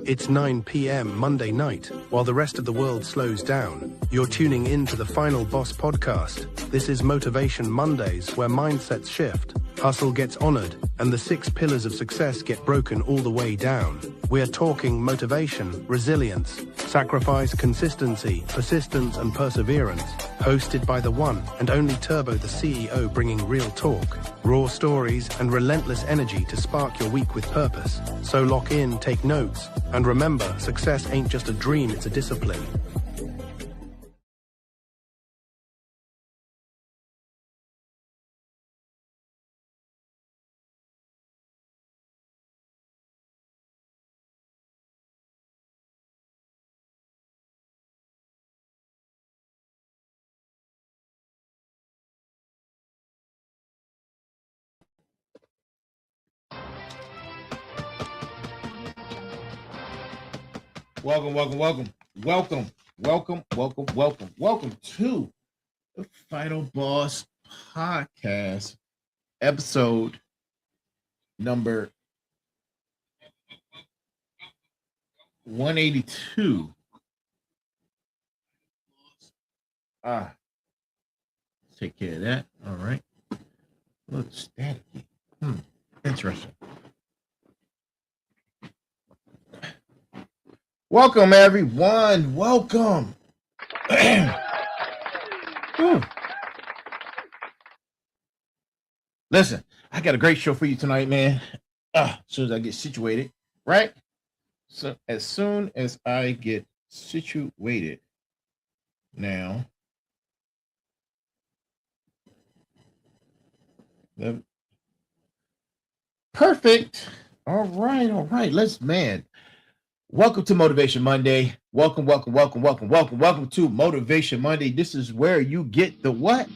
It's 9 p.m. Monday night. While the rest of the world slows down, you're tuning in to the Final Boss podcast. This is Motivation Mondays, where mindsets shift, hustle gets honored, and the 6 pillars of success get broken all the way down. We're talking motivation, resilience, sacrifice, consistency, persistence, and perseverance. Hosted by the one and only Turbo, the CEO, bringing real talk, raw stories, and relentless energy to spark your week with purpose. So lock in, take notes, and remember, success ain't just a dream, it's a discipline. Welcome to the Final Boss podcast, episode number 182. Take care of that. All right. Look staticky. Interesting. Welcome, everyone. Welcome. Listen, I got a great show for you tonight, man. As soon as I get situated, right? So as soon as I get situated now, perfect. All right. Welcome to Motivation Monday. Welcome to Motivation Monday. This is where you get the what?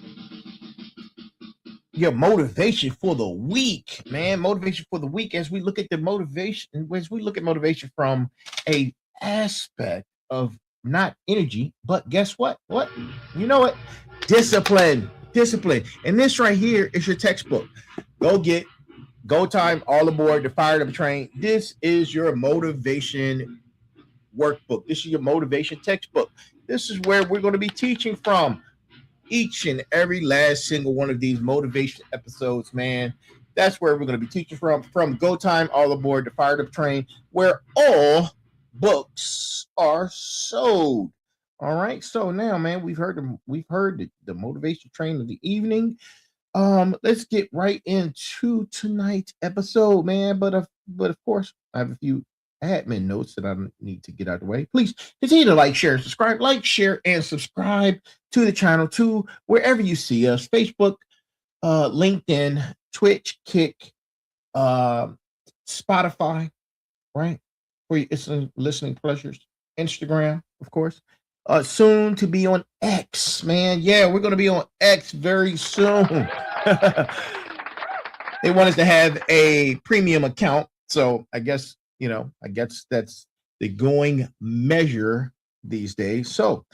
Your motivation for the week, man. Motivation for the week as we look at motivation from a aspect of not energy, but guess what? You know what? Discipline. And this right here is your textbook. Go time, all aboard, the Fired Up Train. This is your motivation workbook. This is your motivation textbook. This is where we're going to be teaching from each and every last single one of these motivation episodes, man. That's where we're going to be teaching from Go Time, all aboard, the Fired Up Train, where all books are sold. All right. So now, man, we've heard the motivation train of the evening. Let's get right into tonight's episode, man. But of course, I have a few admin notes that I need to get out of the way. Please continue to like, share, and subscribe. Like, share, and subscribe to the channel, to wherever you see us: Facebook, LinkedIn, Twitch, Kick, Spotify, right? For your listening pleasures. Instagram, of course. Soon to be on X, man. Yeah, we're going to be on X very soon. They want us to have a premium account. So I guess that's the going measure these days. So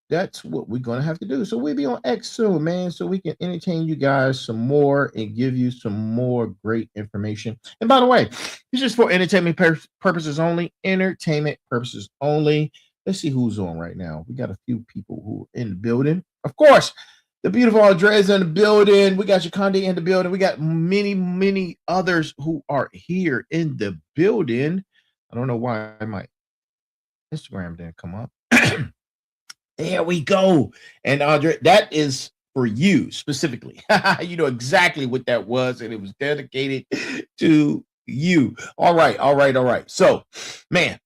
that's what we're going to have to do. So we'll be on X soon, man, so we can entertain you guys some more and give you some more great information. And by the way, this is for entertainment purposes only. Let's see who's on right now. We got a few people who are in the building. Of course, the beautiful Andrea's in the building. We got Shakandi in the building. We got many others who are here in the building. I don't know why my Instagram didn't come up. There we go. And Andre, that is for you specifically. You know exactly what that was, and it was dedicated to you. All right. So, man,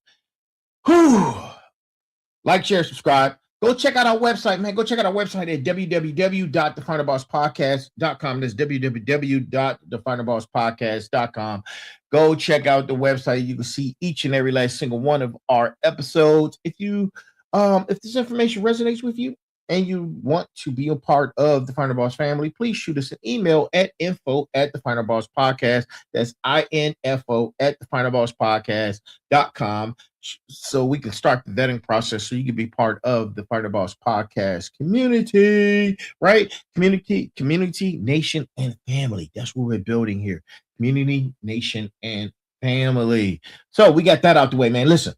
like, share, subscribe. Go check out our website, man. Go check out our website at www.thefinalbosspodcast.com. That's www.thefinalbosspodcast.com. Go check out the website. You can see each and every last single one of our episodes. If this information resonates with you and you want to be a part of the Final Boss family, please shoot us an email at info@thefinalbosspodcast. That's info@thefinalbosspodcast.com. so we can start the vetting process so you can be part of the Fighter Boss podcast community, right? Community, nation, and family. That's what we're building here. Community, nation, and family. So we got that out the way, man. Listen,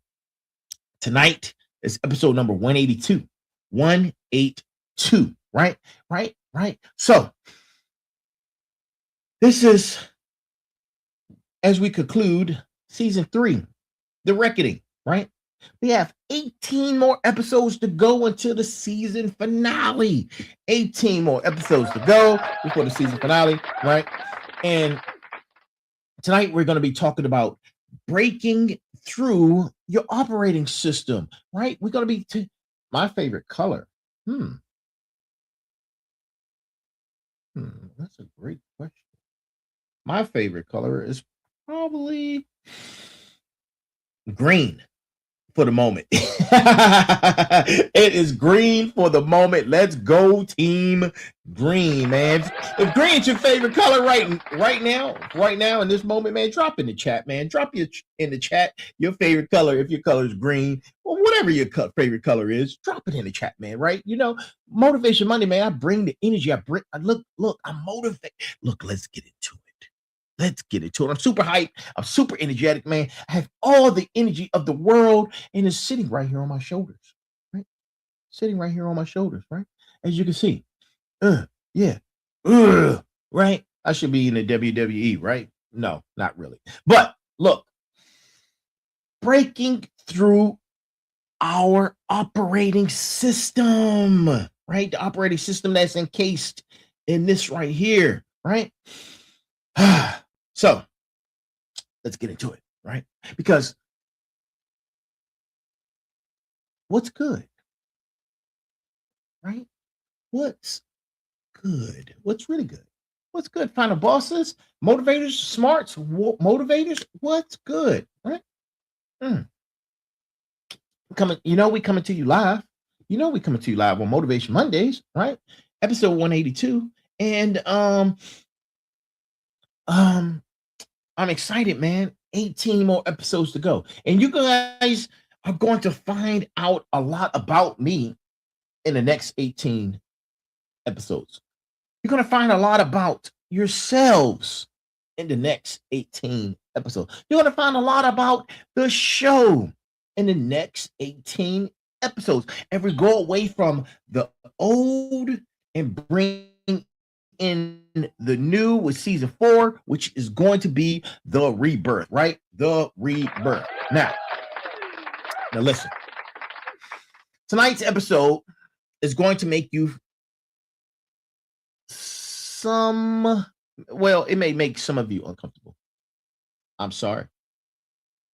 tonight is episode number 182. 182, right? So this is as we conclude season 3, The Reckoning, right? We have 18 more episodes to go until the season finale. 18 more episodes to go before the season finale, right? And tonight we're going to be talking about breaking through your operating system, right? We're going to be my favorite color. That's a great question. My favorite color is probably green for the moment. It is green for the moment. Let's go team green, man. If green's your favorite color right now in this moment, man, drop in the chat, man. Drop in the chat your favorite color. If your color is green or whatever your favorite color is, drop it in the chat, man. Right? You know, Motivation Monday, man. I bring the energy. Look, I'm motivated. Look, let's get into it. Let's get into it. I'm super hyped. I'm super energetic, man. I have all the energy of the world, and it's sitting right here on my shoulders, right? Sitting right here on my shoulders, right? As you can see. Yeah. Right? I should be in the WWE, right? No, not really. But look, breaking through our operating system, right? The operating system that's encased in this right here, right? So let's get into it, right? Because what's good, right? What's good? What's really good? What's good? Final bosses, motivators, smarts, motivators. What's good, right? We coming to you live. We coming to you live on Motivation Mondays, right? Episode 182, and I'm excited, man. 18 more episodes to go. And you guys are going to find out a lot about me in the next 18 episodes. You're going to find a lot about yourselves in the next 18 episodes. You're going to find a lot about the show in the next 18 episodes. And we go away from the old and bring in the new with season 4, which is going to be the rebirth, right? The rebirth. Now listen. Tonight's episode is going to make you it may make some of you uncomfortable. I'm sorry.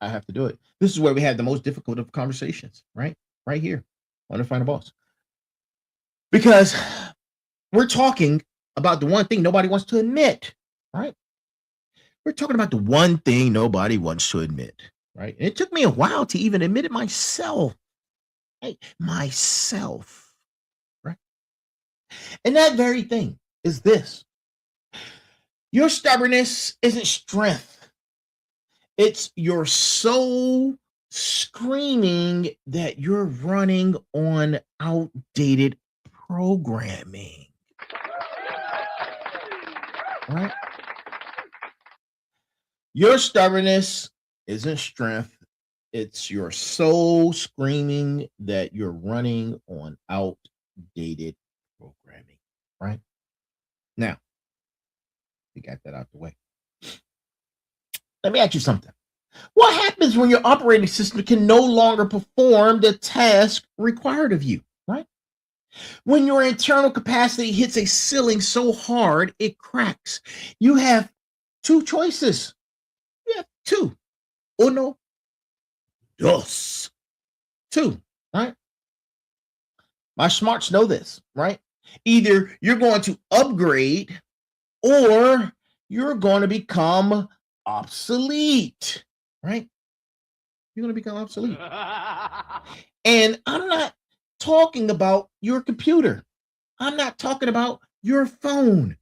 I have to do it. This is where we have the most difficult of conversations, right? Right here on the Final Boss. Because we're talking about the one thing nobody wants to admit, right? We're talking about the one thing nobody wants to admit, right? And it took me a while to even admit it myself, right? Myself, right? And that very thing is this. Your stubbornness isn't strength. It's your soul screaming that you're running on outdated programming. Right? Your stubbornness isn't strength. It's your soul screaming that you're running on outdated programming. Right? Now, we got that out the way. Let me ask you something. What happens when your operating system can no longer perform the task required of you? Right? When your internal capacity hits a ceiling so hard it cracks, you have two choices. You have two. Uno, dos. Two, right? My smarts know this, right? Either you're going to upgrade or you're going to become obsolete, right? You're going to become obsolete. And I'm not talking about your computer. I'm not talking about your phone.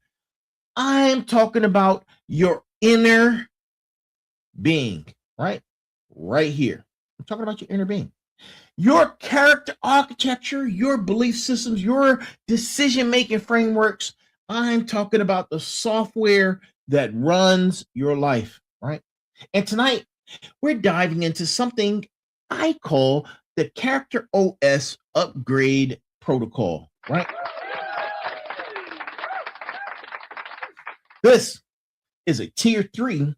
I'm talking about your inner being, right? Right here, I'm talking about your inner being. Your character architecture, your belief systems, your decision-making frameworks. I'm talking about the software that runs your life, right? And tonight, we're diving into something I call the Character OS Upgrade Protocol, right? This is a tier 3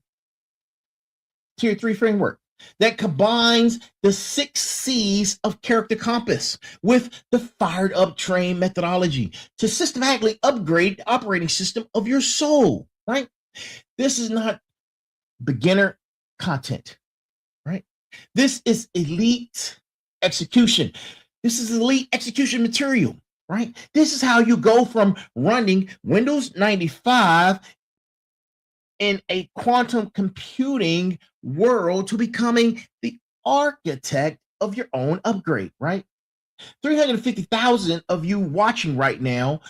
framework that combines the 6 C's of character compass with the fired up train methodology to systematically upgrade the operating system of your soul, right? This is not beginner content, right? This is elite execution. This is elite execution material, right? This is how you go from running Windows 95 in a quantum computing world to becoming the architect of your own upgrade, right? 350,000 of you watching right now,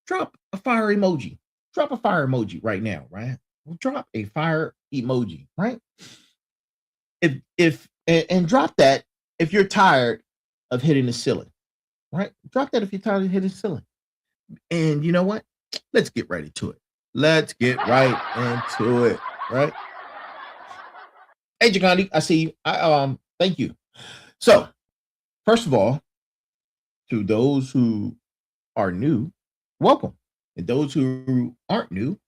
drop a fire emoji. Drop a fire emoji right now, right? Drop a fire emoji, right? And drop that if you're tired of hitting the ceiling, right? Drop that if you're tired of hitting the ceiling. And you know what? Let's get right into it. Let's get right into it, right? Hey, Jagandi, I see you. Thank you. So, first of all, to those who are new, welcome. And those who aren't new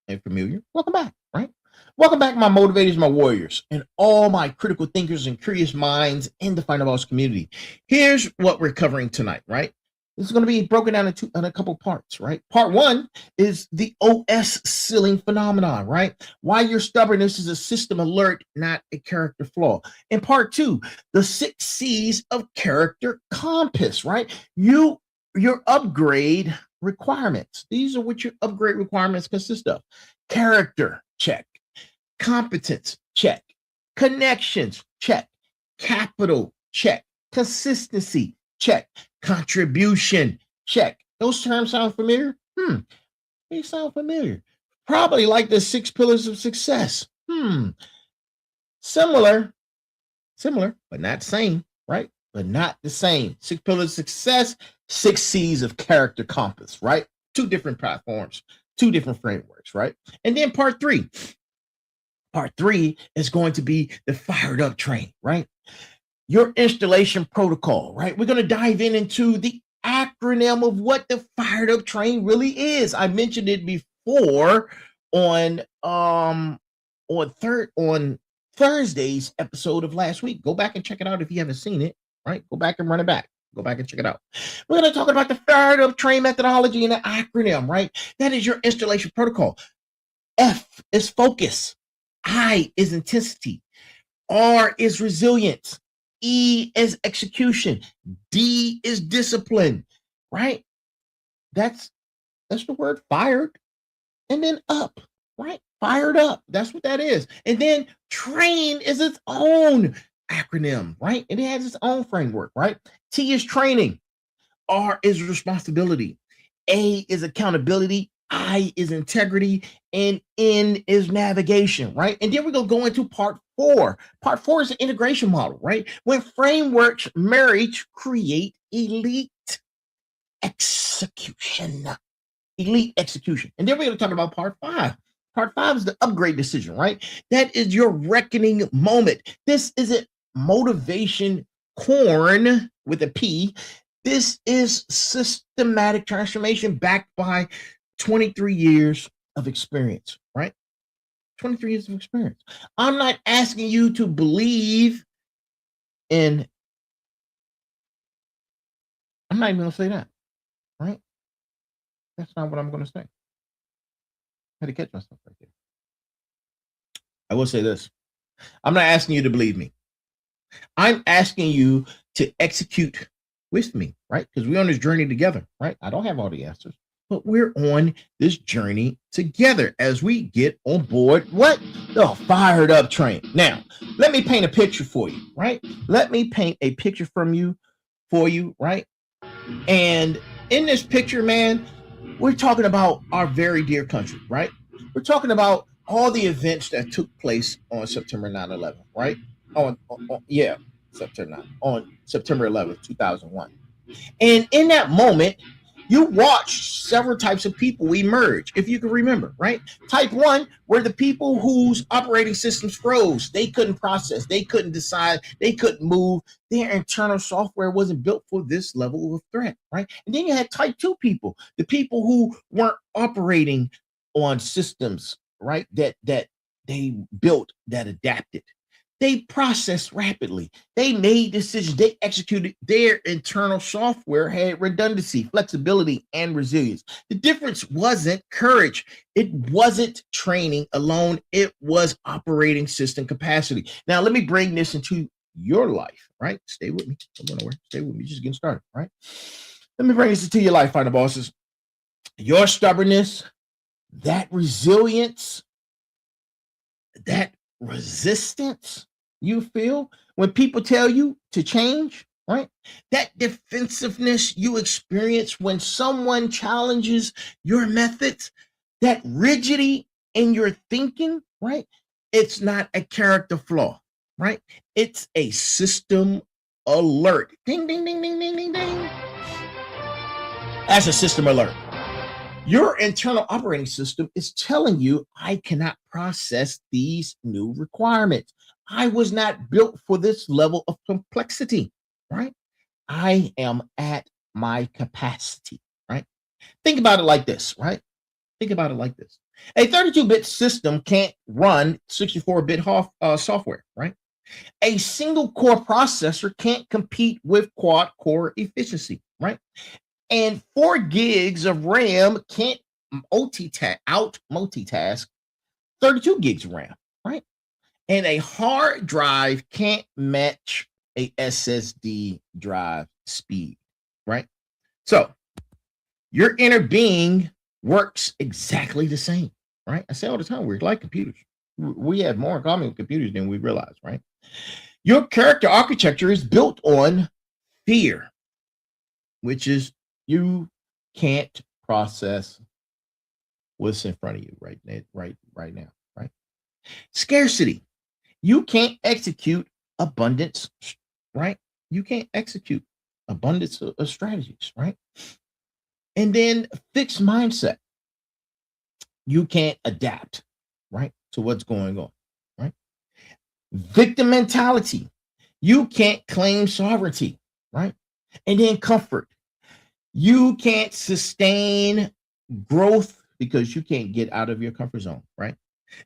and familiar, welcome back, right? Welcome back, my motivators, my warriors, and all my critical thinkers and curious minds in the Final Boss community. Here's what we're covering tonight, right? This is going to be broken down into a couple parts, right? Part 1 is the OS ceiling phenomenon, right? Why your stubbornness is a system alert, not a character flaw. In part 2, the 6 C's of character compass, right? Your upgrade requirements. These are what your upgrade requirements consist of. Character, check. Competence, check. Connections, check. Capital, check. Consistency, check. Contribution, check. Those terms sound familiar? They sound familiar. Probably like the 6 pillars of success. Similar, but not same, right? But not the same. 6 pillars of success, 6 C's of character compass, right? 2 different platforms, 2 different frameworks, right? And then part 3. Part 3 is going to be the fired up train, right? Your installation protocol, right? We're going to dive into the acronym of what the fired up train really is. I mentioned it before on Thursday's episode of last week. Go back and check it out if you haven't seen it, right? Go back and run it back. Go back and check it out. We're going to talk about the fired up train methodology and the acronym, right? That is your installation protocol. F is focus. I is intensity. R is resilience. E is execution. D is discipline, right? That's the word fired. And then up, right? Fired up. That's what that is. And then train is its own acronym, right? And it has its own framework, right? T is training. R is responsibility. A is accountability. I is integrity, and N is navigation, right? And then we're going to go into part 4. Part 4 is an integration model, right? When frameworks marriage create elite execution. Elite execution. And then we're going to talk about part 5. Part 5 is the upgrade decision, right? That is your reckoning moment. This isn't motivation corn with a P. This is systematic transformation backed by 23 years of experience, right? 23 years of experience. I'm not asking you to believe in, I'm not even going to say that, right? That's not what I'm going to say. I had to catch myself right there. I will say this. I'm not asking you to believe me. I'm asking you to execute with me, right? Because we're on this journey together, right? I don't have all the answers. But we're on this journey together as we get on board what? The fired up train. Now, let me paint a picture for you, right? Let me paint a picture for you, right? And in this picture, man, we're talking about our very dear country, right? We're talking about all the events that took place on September 9/11, right? Yeah, September 9, on September 11th, 2001. And in that moment, you watched several types of people emerge, if you can remember, right? Type one were the people whose operating systems froze. They couldn't process, they couldn't decide, they couldn't move. Their internal software wasn't built for this level of threat, right? And then you had type two people, the people who weren't operating on systems, right? That they built that adapted. They processed rapidly. They made decisions. They executed. Their internal software had redundancy, flexibility, and resilience. The difference wasn't courage. It wasn't training alone. It was operating system capacity. Now, let me bring this into your life, right? Stay with me. I'm going nowhere. Stay with me. Just getting started, right? Let me bring this into your life, final bosses. Your stubbornness, that resilience, that resistance you feel when people tell you to change, right? That defensiveness you experience when someone challenges your methods, that rigidity in your thinking, right? It's not a character flaw, right? It's a system alert. Ding, ding, ding, ding, ding, ding, ding. That's a system alert. Your internal operating system is telling you, I cannot process these new requirements. I was not built for this level of complexity, right? I am at my capacity, right? Think about it like this, right? Think about it like this. A 32-bit system can't run 64-bit software, right? A single core processor can't compete with quad core efficiency, right? And 4 gigs of RAM can't multitask 32 gigs of RAM, right? And a hard drive can't match a SSD drive speed, right? So your inner being works exactly the same, right? I say all the time, we're like computers. We have more in common with computers than we realize, right? Your character architecture is built on fear, which is you can't process what's in front of you right now, right? Scarcity. You can't execute abundance, right? You can't execute abundance of strategies, right? And then fixed mindset. You can't adapt, right, to what's going on, right? Victim mentality. You can't claim sovereignty, right? And then comfort. You can't sustain growth because you can't get out of your comfort zone, right?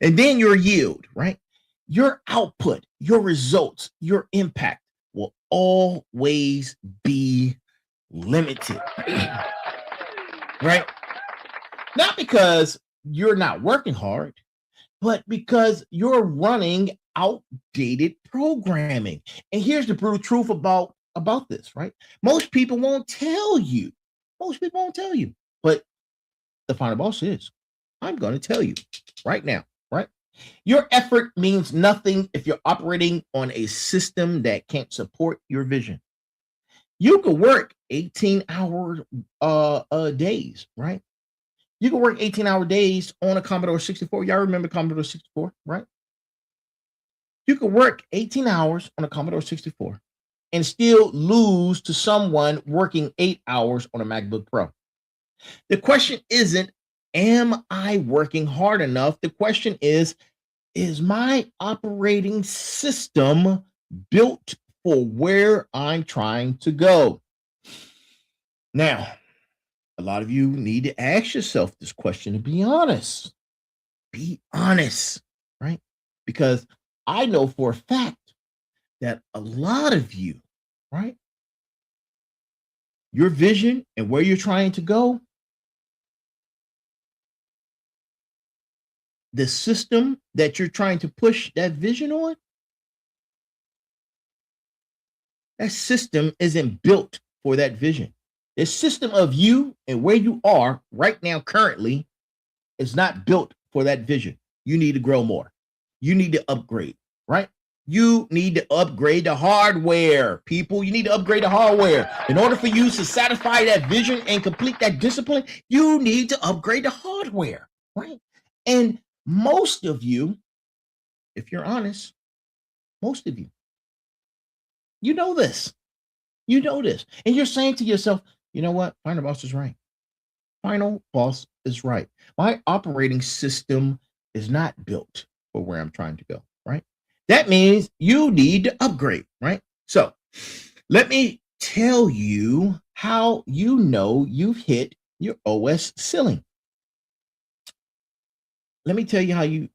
And then your yield, right? Your output, your results, your impact will always be limited, right? Not because you're not working hard, but because you're running outdated programming. And here's the brutal truth about this, right? Most people won't tell you. Most people won't tell you. But the final boss is. I'm going to tell you right now, right? Your effort means nothing if you're operating on a system that can't support your vision. You could work 18-hour days, right? You can work 18-hour days on a Commodore 64. Y'all remember Commodore 64, right? You could work 18 hours on a Commodore 64 and still lose to someone working 8 hours on a MacBook Pro. The question isn't, am I working hard enough? The question is my operating system built for where I'm trying to go? Now, a lot of you need to ask yourself this question and be honest. Be honest, right? Because I know for a fact that a lot of you, right? Your vision and where you're trying to go, the system that you're trying to push that vision on, that system isn't built for that vision. The system of you and where you are right now, currently, is not built for that vision. You need to grow more. You need to upgrade, right? You need to upgrade the hardware, people. You need to upgrade the hardware. In order for you to satisfy that vision and complete that discipline, you need to upgrade the hardware, right? And most of you, if you're honest, most of you You know this. You know this. And you're saying to yourself, you know what? Final boss is right. Final boss is right. My operating system is not built for where I'm trying to go, right? That means you need to upgrade, right? So let me tell you how you know you've hit your OS ceiling. Let me tell you how you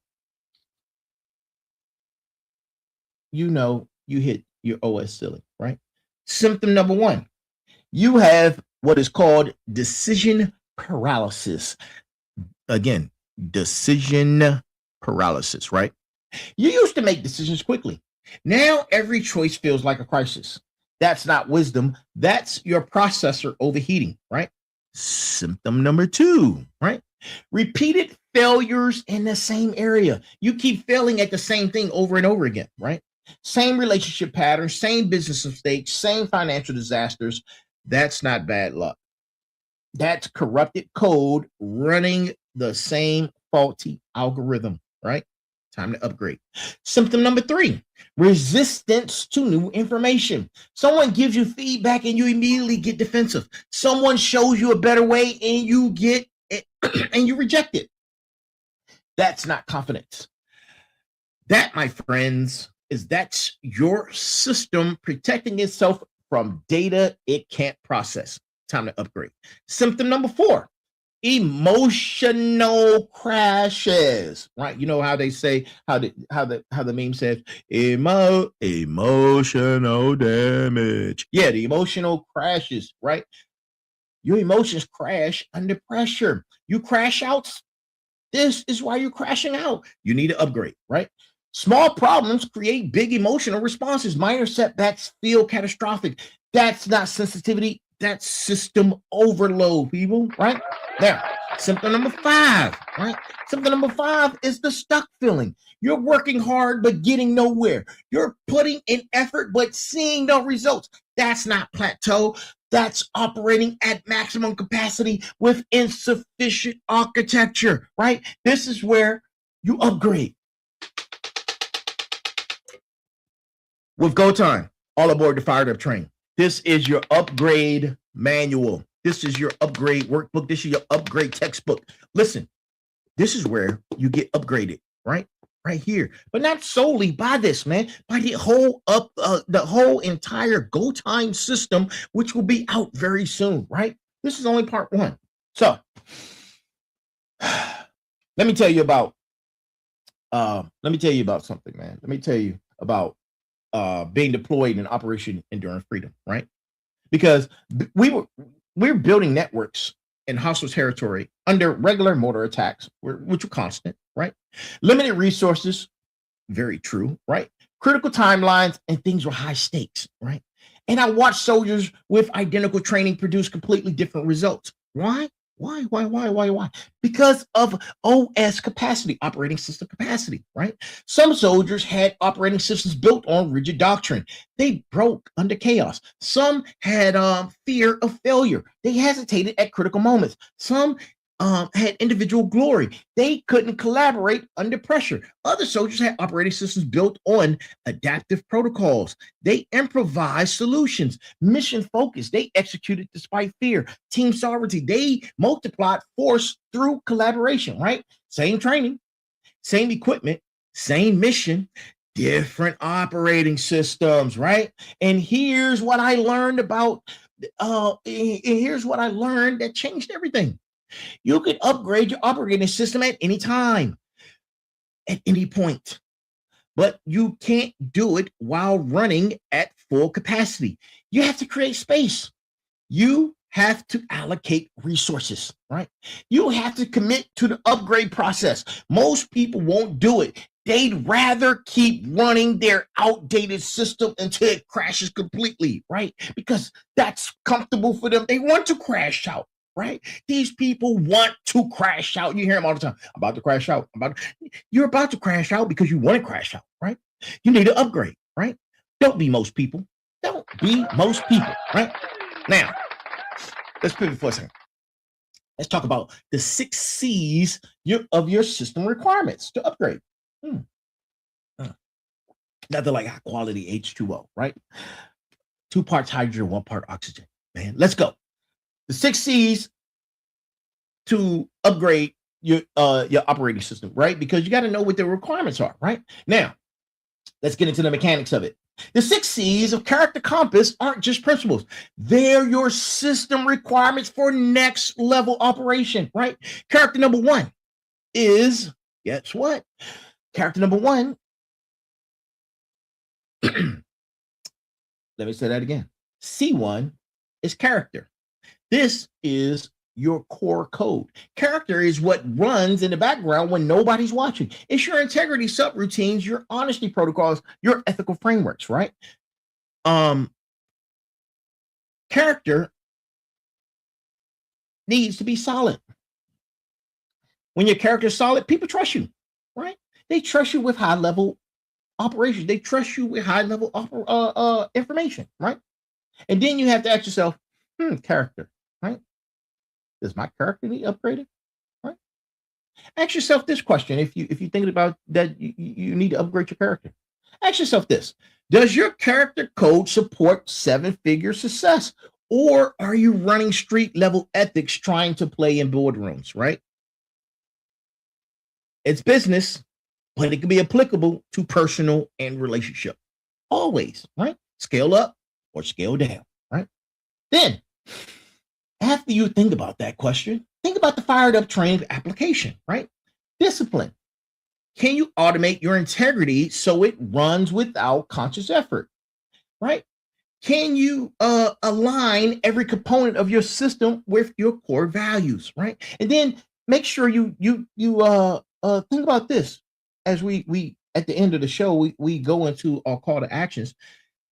know you hit your OS ceiling, right? Symptom number one, you have what is called decision paralysis. Again, decision paralysis, right? You used to make decisions quickly. Now every choice feels like a crisis. That's not wisdom. That's your processor overheating, right? Symptom number two, right? Repeated failures in the same area. You keep failing at the same thing over and over again, right? Same relationship patterns, same business mistakes, same financial disasters. That's not bad luck. That's corrupted code running the same faulty algorithm, right? Time to upgrade. Symptom number three, resistance to new information. Someone gives you feedback and you immediately get defensive. Someone shows you a better way and you get it and you reject it. That's not confidence. That, my friends, that's your system protecting itself from data it can't process. Time to upgrade. Symptom number four, emotional crashes, right? You know how they say, how the meme says, emotional damage. Yeah, the emotional crashes, right? Your emotions crash under pressure. You crash out. This is why you're crashing out. You need to upgrade, right? Small problems create big emotional responses. Minor setbacks feel catastrophic. That's not sensitivity. That's system overload, people, right? Now, symptom number five, right? Symptom number five is the stuck feeling. You're working hard, but getting nowhere. You're putting in effort, but seeing no results. That's not plateau. That's operating at maximum capacity with insufficient architecture, right? This is where you upgrade. With Go Time, all aboard the fired up train. This is your upgrade manual. This is your upgrade workbook. This is your upgrade textbook. Listen, this is where you get upgraded, right? Right here, but not solely by this, man, by the whole entire Go Time system, which will be out very soon, right? This is only part one. So let me tell you about something, man. Let me tell you about being deployed in Operation Enduring Freedom, right? Because we're building networks in hostile territory under regular mortar attacks, which were constant, right? Limited resources, very true, right? Critical timelines, and things were high stakes, right? And I watched soldiers with identical training produce completely different results. Why? Why? Because of OS capacity, operating system capacity, right? Some soldiers had operating systems built on rigid doctrine. They broke under chaos. Some had fear of failure. They hesitated at critical moments. Some had individual glory. They couldn't collaborate under pressure. Other soldiers had operating systems built on adaptive protocols. They improvised solutions, mission focused. They executed despite fear. Team sovereignty. They multiplied force through collaboration, right? Same training, same equipment, same mission, different operating systems, right? And here's what I learned here's what I learned that changed everything. You can upgrade your operating system at any time, at any point, but you can't do it while running at full capacity. You have to create space. You have to allocate resources, right? You have to commit to the upgrade process. Most people won't do it. They'd rather keep running their outdated system until it crashes completely, right? Because that's comfortable for them. They want to crash out. Right? These people want to crash out. You hear them all the time. About to crash out. You're about to crash out because you want to crash out, right? You need to upgrade, right? Don't be most people. Don't be most people, right? Now, let's pivot for a second. Let's talk about the 6 C's of your system requirements to upgrade. Nothing like high quality H2O, right? 2 parts hydrogen, 1 part oxygen. Man, let's go. The 6 C's to upgrade your operating system, right? Because you got to know what the requirements are, right? Now, let's get into the mechanics of it. The 6 C's of character compass aren't just principles. They're your system requirements for next level operation, right? Character number 1 is, guess what? Character number 1, let me say that again. C1 is character. This is your core code. Character is what runs in the background when nobody's watching. It's your integrity subroutines, your honesty protocols, your ethical frameworks, right? Character needs to be solid. When your character is solid, people trust you, right? They trust you with high level operations. They trust you with high level information, right? And then you have to ask yourself, character, right? Does my character need upgraded? Right? Ask yourself this question. If you think about that, you need to upgrade your character. Ask yourself this: does your character code support 7-figure success, or are you running street level ethics trying to play in boardrooms? Right? It's business, but it can be applicable to personal and relationship. Always, right? Scale up or scale down. Right? Then, after you think about that question, think about the fired up trained application, right? Discipline. Can you automate your integrity so it runs without conscious effort, right? Can you align every component of your system with your core values, right? And then make sure you think about this as we at the end of the show we go into our call to actions.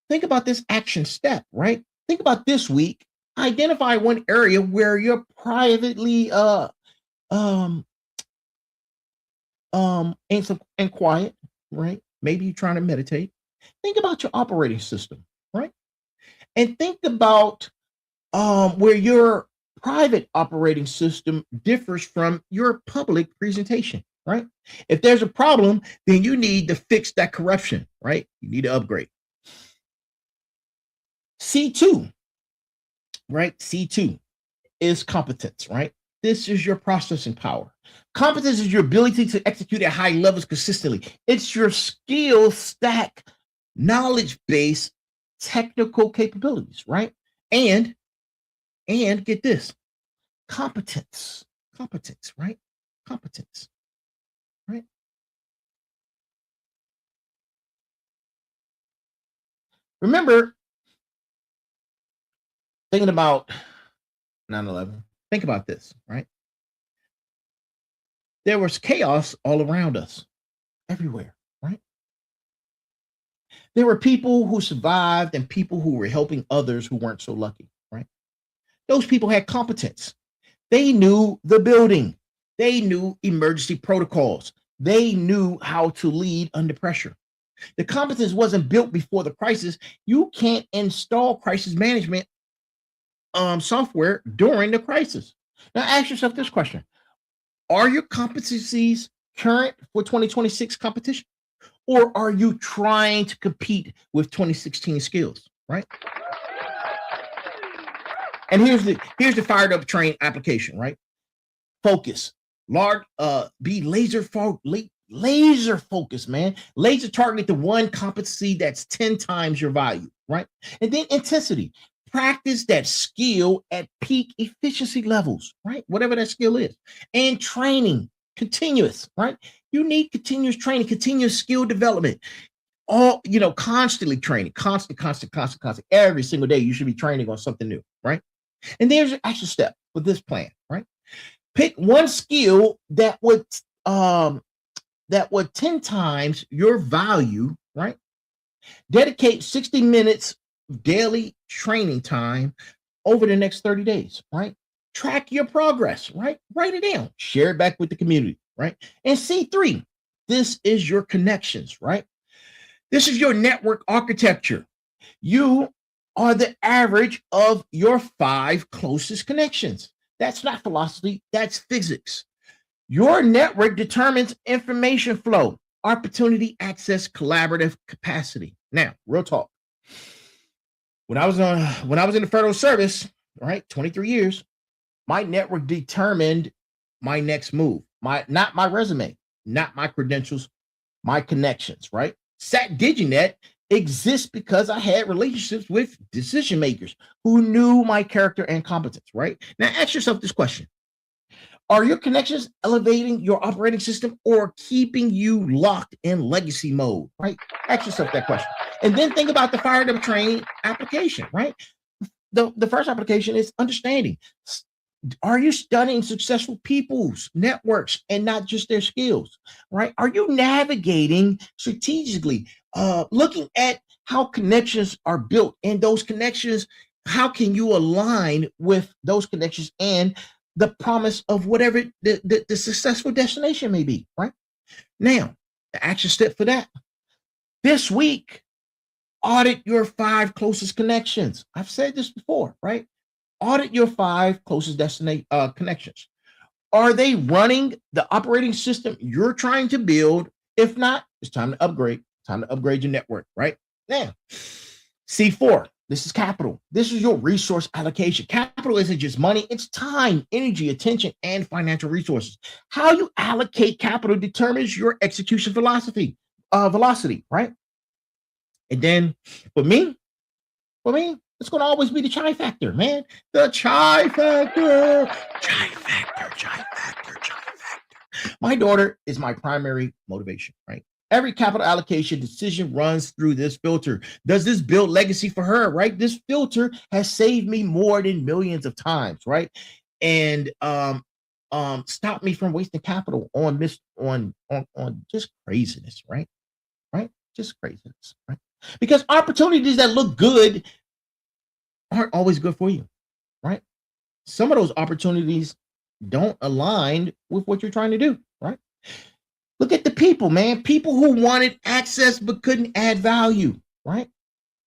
Think about this action step, right? Think about this week. Identify one area where you're privately and quiet, right? Maybe you're trying to meditate. Think about your operating system, right? And think about where your private operating system differs from your public presentation, right? If there's a problem, then you need to fix that corruption, right? You need to upgrade. C2, right? C2 is competence, right? This is your processing power. Competence is your ability to execute at high levels consistently. It's your skill stack, knowledge base, technical capabilities, right? And get this, competence, right? Competence, right? Remember, thinking about 9/11, think about this, right? There was chaos all around us, everywhere, right? There were people who survived and people who were helping others who weren't so lucky, right? Those people had competence. They knew the building. They knew emergency protocols. They knew how to lead under pressure. The competence wasn't built before the crisis. You can't install crisis management software during the crisis. Now ask yourself this question: are your competencies current for 2026 competition? Or are you trying to compete with 2016 skills, right? And here's the fired up train application, right? Focus. Be laser focused, man. Laser target the one competency that's 10 times your value, right? And then intensity. Practice that skill at peak efficiency levels, right? Whatever that skill is. And training, continuous, right? You need continuous training, continuous skill development. Constantly training, constant. Every single day, you should be training on something new, right? And there's your action step for this plan, right? Pick one skill that would 10 times your value, right? Dedicate 60 minutes daily training time over the next 30 days, right? Track your progress, right? Write it down, share it back with the community, right? And C3, this is your connections, right? This is your network architecture. You are the average of your 5 closest connections. That's not philosophy, that's physics. Your network determines information flow, opportunity, access, collaborative capacity. Now, real talk. When I was in the federal service, right, 23 years, my network determined my next move. Not my resume, not my credentials, my connections, right? SatDigiNet exists because I had relationships with decision makers who knew my character and competence, right? Now ask yourself this question. Are your connections elevating your operating system or keeping you locked in legacy mode, right? Ask yourself that question. And then think about the fire to train application, right? The first application is understanding. Are you studying successful people's networks and not just their skills, right? Are you navigating strategically, looking at how connections are built and those connections, how can you align with those connections and the promise of whatever the successful destination may be, right? Now, the action step for that. This week, audit your 5 closest connections. I've said this before, right? Audit your 5 closest connections. Are they running the operating system you're trying to build? If not, it's time to upgrade. Time to upgrade your network, right? Now, C4, this is capital. This is your resource allocation. Capital isn't just money, it's time, energy, attention, and financial resources. How you allocate capital determines your execution velocity, right? And then for me, it's going to always be the chi factor, man. The chi factor. Chi factor. My daughter is my primary motivation, right? Every capital allocation decision runs through this filter. Does this build legacy for her, right? This filter has saved me more than millions of times, right? And stop me from wasting capital on just craziness, right? Just craziness, right? Because opportunities that look good aren't always good for you, right? Some of those opportunities don't align with what you're trying to do, right? Look at the people, man. People who wanted access but couldn't add value, right?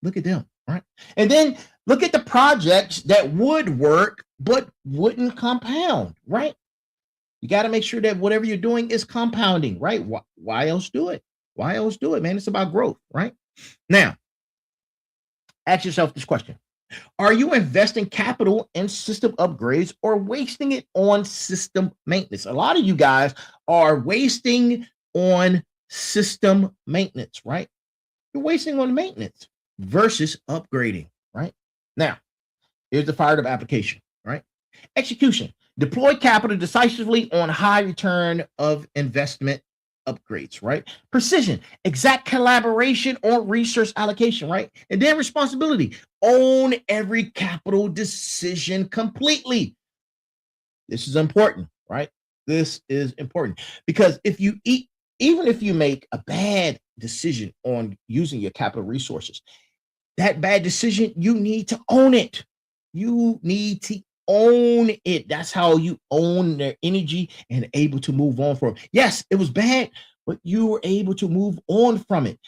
Look at them, right? And then look at the projects that would work but wouldn't compound, right? You got to make sure that whatever you're doing is compounding, right? Why else do it? Why else do it, man? It's about growth, right? Now, ask yourself this question. Are you investing capital in system upgrades or wasting it on system maintenance? A lot of you guys are wasting on system maintenance, right? You're wasting on maintenance versus upgrading, right? Now, here's the fired up application, right? Execution. Deploy capital decisively on high return of investment upgrades, right? Precision, exact collaboration on resource allocation, right? And then responsibility, own every capital decision completely. This is important, right? This is important because even if you make a bad decision on using your capital resources, that bad decision, you need to own it. You need to own it. That's how you own their energy and able to move on from it. Yes, it was bad, but you were able to move on from it.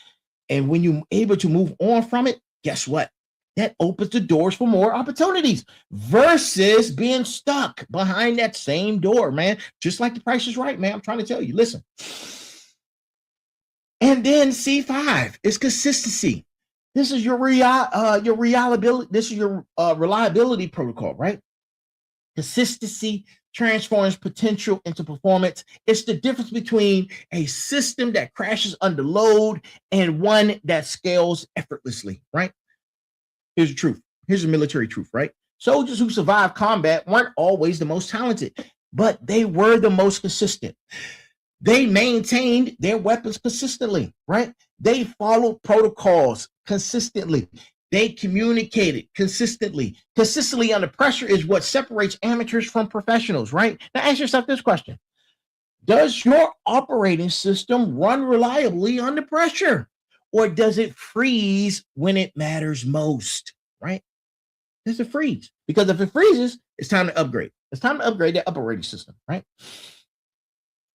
And when you're able to move on from it, guess what? That opens the doors for more opportunities versus being stuck behind that same door, man. Just like the Price is Right, man. I'm trying to tell you, listen. And then C5 is consistency. This is your reliability. This is your reliability protocol, right? Consistency transforms potential into performance. It's the difference between a system that crashes under load and one that scales effortlessly, right? Here's the truth. Here's the military truth, right? Soldiers who survived combat weren't always the most talented, but they were the most consistent. They maintained their weapons consistently, right? They followed protocols consistently. They communicated consistently. Consistently under pressure is what separates amateurs from professionals, right? Now ask yourself this question. Does your operating system run reliably under pressure? Or does it freeze when it matters most, right? Does it freeze? Because if it freezes, it's time to upgrade. It's time to upgrade that operating system, right?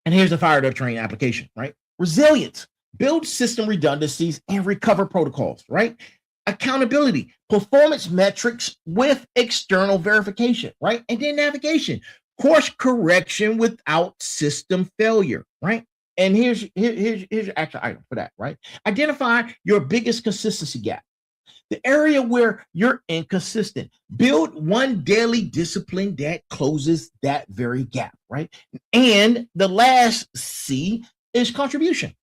And here's the fired up train application, right? Resilience, build system redundancies and recover protocols, right? Accountability, performance metrics with external verification, right? And then navigation, course correction without system failure, right? And here's your action item for that, right? Identify your biggest consistency gap. The area where you're inconsistent. Build one daily discipline that closes that very gap, right? And the last C is contribution.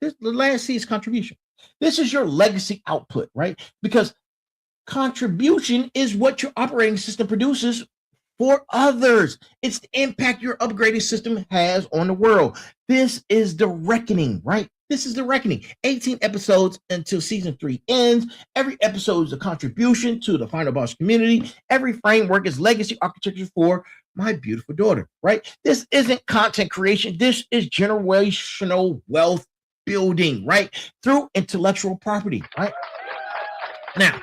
The last C is contribution. This is your legacy output, right? Because contribution is what your operating system produces for others. It's the impact your upgraded system has on the world. This is the reckoning, right? This is the reckoning. 18 episodes until season 3 ends. Every episode is a contribution to the Final Boss community. Every framework is legacy architecture for my beautiful daughter, right? This isn't content creation. This is generational wealth building, right? Through intellectual property, right? Now,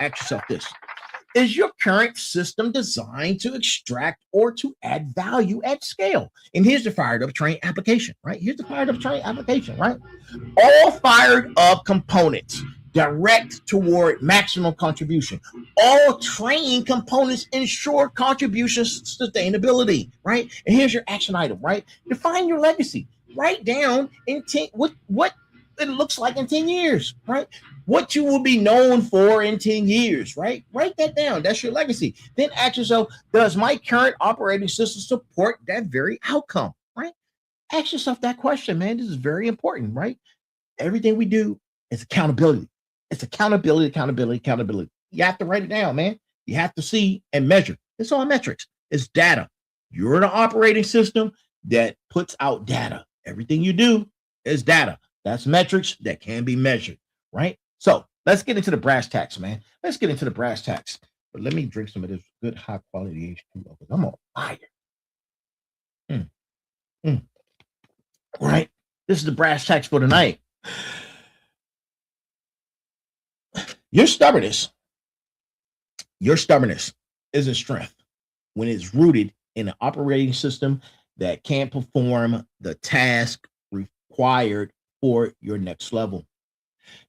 ask yourself this. Is your current system designed to extract or to add value at scale? And here's the fired up train application, right? Here's the fired up train application, right? All fired up components direct toward maximum contribution. All train components ensure contribution sustainability, right? And here's your action item, right? Define your legacy. Write down what it looks like in 10 years, right? What you will be known for in 10 years, right? Write that down. That's your legacy. Then ask yourself, does my current operating system support that very outcome, right? Ask yourself that question, man. This is very important, right? Everything we do is accountability. It's accountability. You have to write it down, man. You have to see and measure. It's all metrics. It's data. You're the operating system that puts out data. Everything you do is data. That's metrics that can be measured, right? So let's get into the brass tacks, man. Let's get into the brass tacks. But let me drink some of this good high quality H2O because I'm on fire. Right? This is the brass tacks for tonight. Your stubbornness is a strength when it's rooted in an operating system that can't perform the task required for your next level.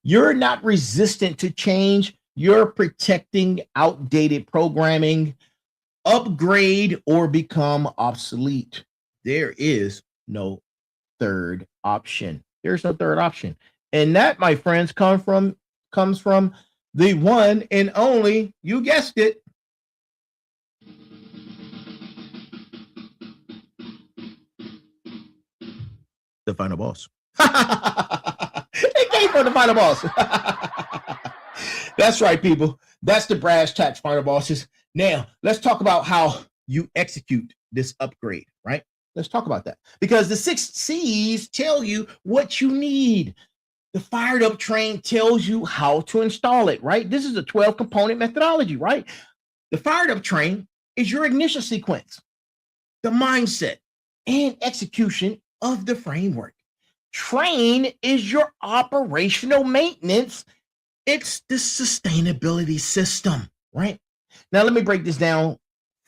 You're not resistant to change. You're protecting outdated programming, upgrade or become obsolete. There is no third option. There's no third option. And that, my friends, comes from the one and only, you guessed it, the final boss. It came from the final boss. That's right, people. That's the brass tacks, final bosses. Now, let's talk about how you execute this upgrade, right? Let's talk about that. Because the 6 C's tell you what you need. The fired up train tells you how to install it, right? This is a 12 component methodology, right? The fired up train is your ignition sequence, the mindset, and execution of the framework. Train is your operational maintenance. It's the sustainability system, right? Now, let me break this down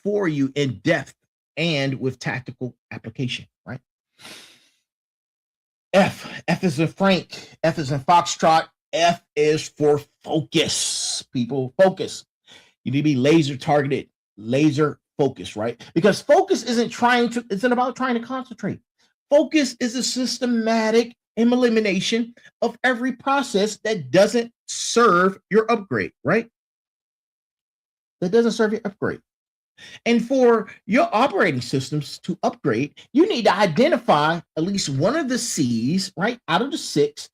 for you in depth and with tactical application, right? F is in Frank, F is in Foxtrot, F is for focus, people, focus. You need to be laser targeted, laser focused, right? Because focus isn't about trying to concentrate. Focus is a systematic elimination of every process that doesn't serve your upgrade, right? That doesn't serve your upgrade. And for your operating systems to upgrade, you need to identify at least one of the C's, right, out of the 6.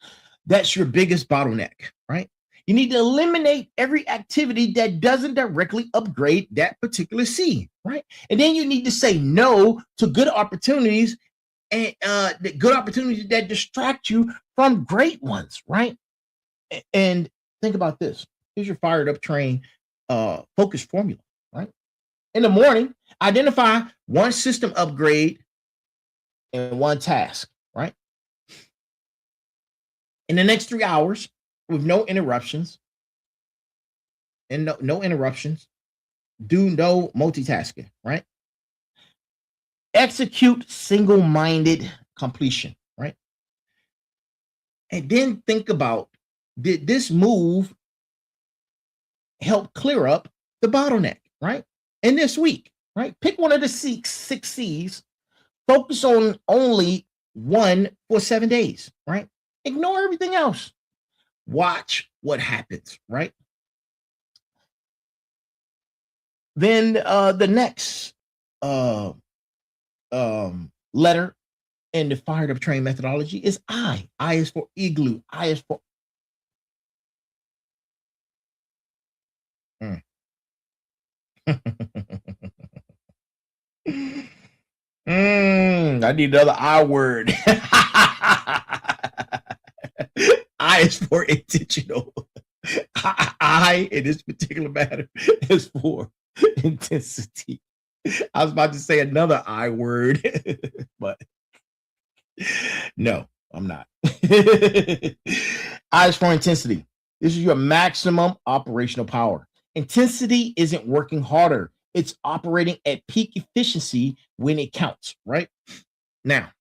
That's your biggest bottleneck, right? You need to eliminate every activity that doesn't directly upgrade that particular C, right? And then you need to say no to good opportunities and the good opportunities that distract you from great ones, right? And think about this. Here's your fired up train focus formula, right? In the morning, identify one system upgrade and one task, right? In the next 3 hours, with no interruptions, and no interruptions, do no multitasking, right? Execute single-minded completion, right? And then think about, did this move help clear up the bottleneck, right? In this week, right? Pick one of the 6 C's, focus on only one for 7 days, right? Ignore everything else. Watch what happens, right? Then the next uh, letter in the fired up train methodology is I. I is for igloo. I is for mm. I need another I word. I is for intentional. I in this particular matter is for intensity. I was about to say another I word, but no, I'm not. I is for intensity. This is your maximum operational power. Intensity isn't working harder. It's operating at peak efficiency when it counts, right? Now,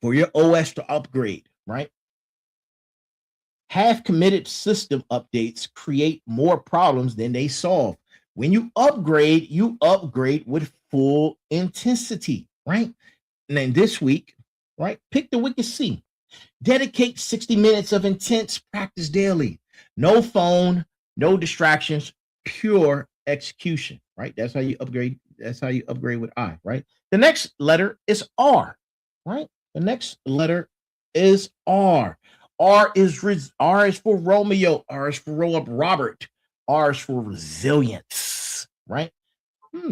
for your OS to upgrade, right? Half committed system updates create more problems than they solve. When you upgrade with full intensity, right? And then this week, right? Pick the wicked C. Dedicate 60 minutes of intense practice daily. No phone, no distractions, pure execution, right? That's how you upgrade. That's how you upgrade with I, right? The next letter is R, right? The next letter is R. R is for Romeo. R is for roll up Robert. R is for resilience, right?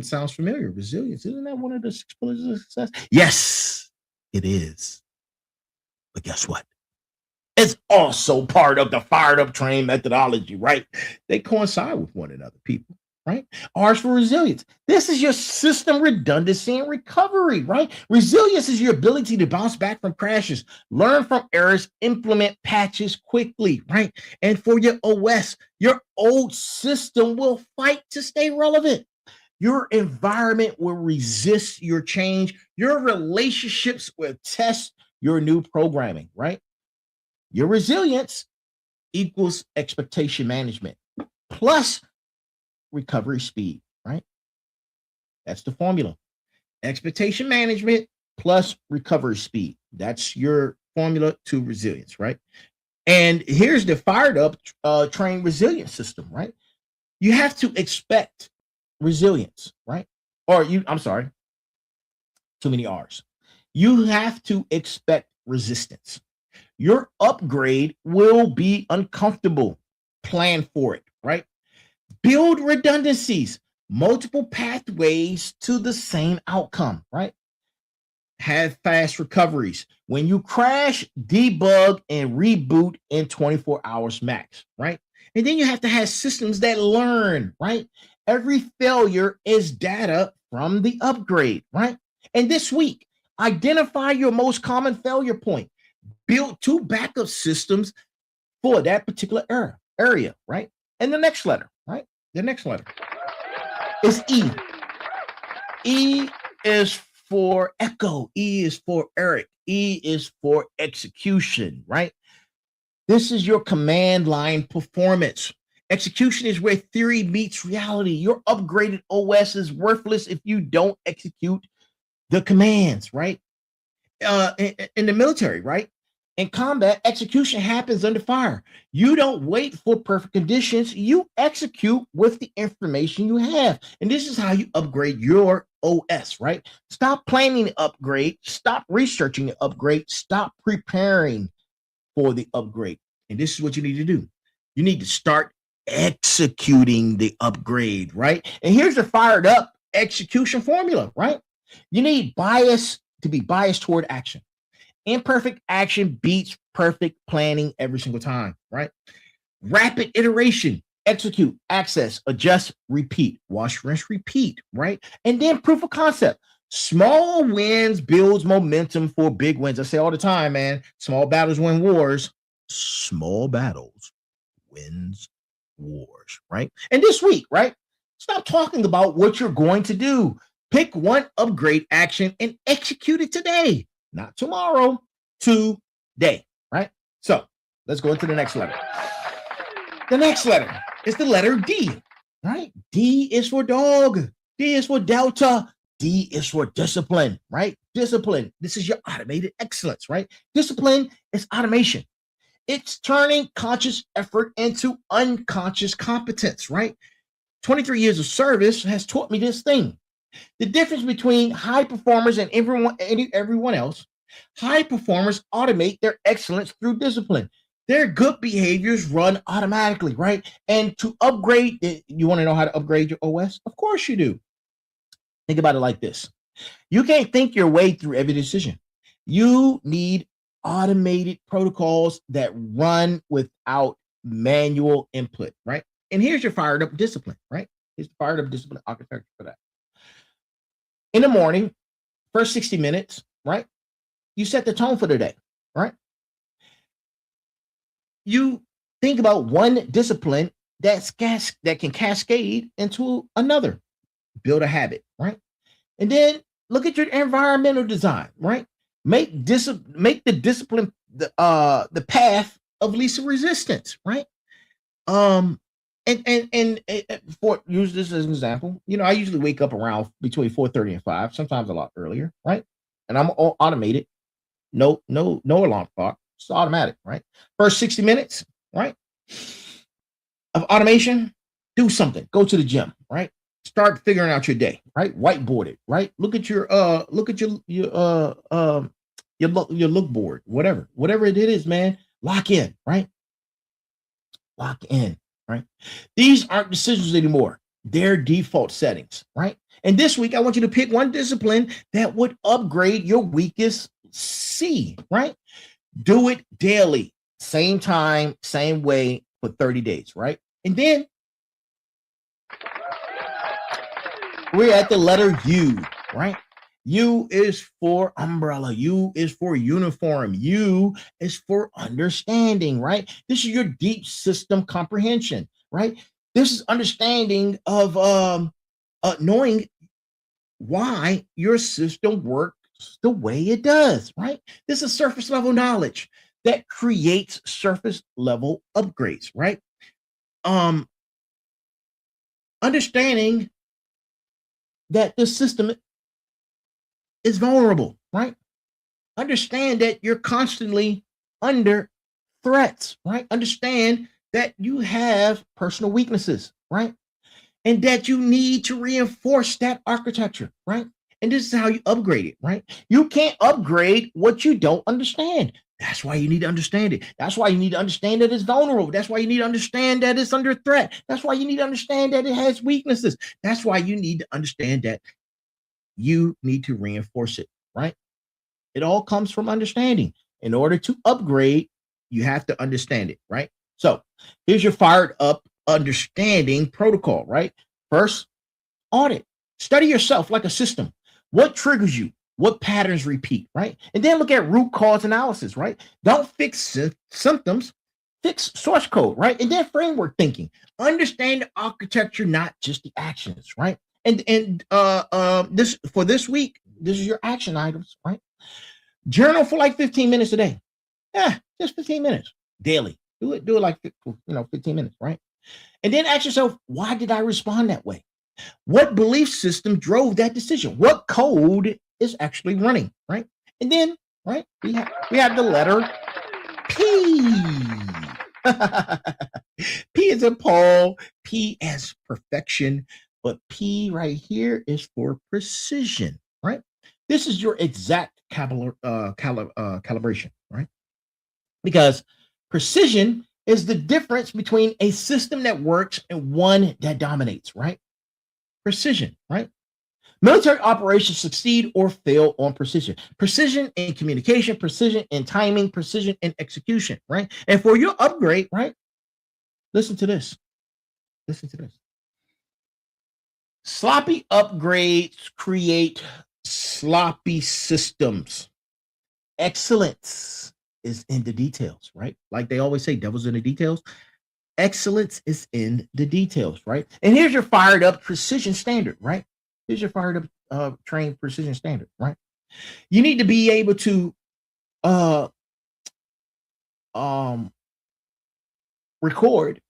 Sounds familiar. Resilience. Isn't that one of the 6 pillars of success? Yes, it is. But guess what? It's also part of the fired up train methodology, right? They coincide with one another, people, right? R is for resilience. This is your system redundancy and recovery, right? Resilience is your ability to bounce back from crashes, learn from errors, implement patches quickly, right? And for your OS, your old system will fight to stay relevant. Your environment will resist your change. Your relationships will test your new programming, right? Your resilience equals expectation management plus recovery speed, right? That's the formula. Expectation management plus recovery speed. That's your formula to resilience, right? And here's the fired up train resilience system, right? You have to expect resilience, right? I'm sorry, too many R's. You have to expect resistance. Your upgrade will be uncomfortable. Plan for it, right? Build redundancies, multiple pathways to the same outcome, right? Have fast recoveries. When you crash, debug and reboot in 24 hours max, right? And then you have to have systems that learn, right? Every failure is data from the upgrade, right? And this week, identify your most common failure point. Build 2 backup systems for that particular area, right? And the next letter, right? The next letter is E. E is for echo. E is for Eric. E is for execution, right? This is your command line performance. Execution is where theory meets reality. Your upgraded OS is worthless if you don't execute the commands, right? In the military, right? In combat, execution happens under fire. You don't wait for perfect conditions. You execute with the information you have. And this is how you upgrade your OS, right? Stop planning the upgrade. Stop researching the upgrade. Stop preparing for the upgrade. And this is what you need to do. You need to start executing the upgrade, right? And here's the fired up execution formula, right? You need bias to be biased toward action. Imperfect action beats perfect planning every single time, right? Rapid iteration, execute, access, adjust, repeat, wash, rinse, repeat, right? And then proof of concept. Small wins builds momentum for big wins. I say all the time, man, small battles win wars. Small battles wins wars, right? And this week, right? Stop talking about what you're going to do. Pick one upgrade action and execute it today. Not tomorrow, today, right? So let's go into the next letter. The next letter is the letter D, right? D is for dog. D is for Delta. D is for discipline, right? Discipline. This is your automated excellence, right? Discipline is automation. It's turning conscious effort into unconscious competence, right? 23 years of service has taught me this thing. The difference between high performers and everyone else, high performers automate their excellence through discipline. Their good behaviors run automatically, right? And to upgrade, you want to know how to upgrade your OS? Of course you do. Think about it like this. You can't think your way through every decision. You need automated protocols that run without manual input, right? And here's your fired up discipline, right? Here's the fired up discipline architecture for that. In the morning, first 60 minutes, right? You set the tone for the day, right? You think about one discipline that can cascade into another. Build a habit, right? And then look at your environmental design, right? Make the discipline the path of least resistance, right? And for use this as an example, I usually wake up around between 4:30 and 5, sometimes a lot earlier, right? And I'm all automated, no alarm clock, it's automatic, right? First 60 minutes, right? Of automation, do something, go to the gym, right? Start figuring out your day, right? Whiteboard it, right? Look at your look board, whatever it is, man. Lock in, right? Lock in, right? These aren't decisions anymore. They're default settings, right? And this week, I want you to pick one discipline that would upgrade your weakest C, right? Do it daily, same time, same way for 30 days, right? And then we're at the letter U, right? U is for umbrella. U is for uniform. U is for understanding, right? This is your deep system comprehension, right? This is understanding of knowing why your system works the way it does, right? This is surface level knowledge that creates surface level upgrades, right? Understanding that the system is vulnerable, right? Understand that you're constantly under threats, right? Understand that you have personal weaknesses, right? And that you need to reinforce that architecture, right? And this is how you upgrade it, right? You can't upgrade what you don't understand. That's why you need to understand it. That's why you need to understand that it's vulnerable. That's why you need to understand that it's under threat. That's why you need to understand that it has weaknesses. That's why you need to understand that you need to reinforce it, right? It all comes from understanding. In order to upgrade, you have to understand it, right? So here's your fired up understanding protocol, right? First, audit. Study yourself like a system. What triggers you? What patterns repeat, right? And then look at root cause analysis, right? Don't fix symptoms, fix source code, right? And then framework thinking. Understand the architecture, not just the actions, right? And this for this week, this is your action items, right? Journal for like 15 minutes a day. Yeah, just 15 minutes daily. Do it like 15 minutes, right? And then ask yourself, why did I respond that way? What belief system drove that decision? What code is actually running, right? And then, right, we have the letter P. P is in Paul, P as perfection, but P right here is for precision, right? This is your exact calibration, right? Because precision is the difference between a system that works and one that dominates, right? Precision, right? Military operations succeed or fail on precision. Precision in communication, precision in timing, precision in execution, right? And for your upgrade, right? Listen to this. Listen to this. Sloppy upgrades create sloppy systems. Excellence is in the details, right? Like they always say, devil's in the details. Excellence is in the details, right? And here's your fired up precision standard, right? Here's your fired up trained precision standard, right? You need to be able to record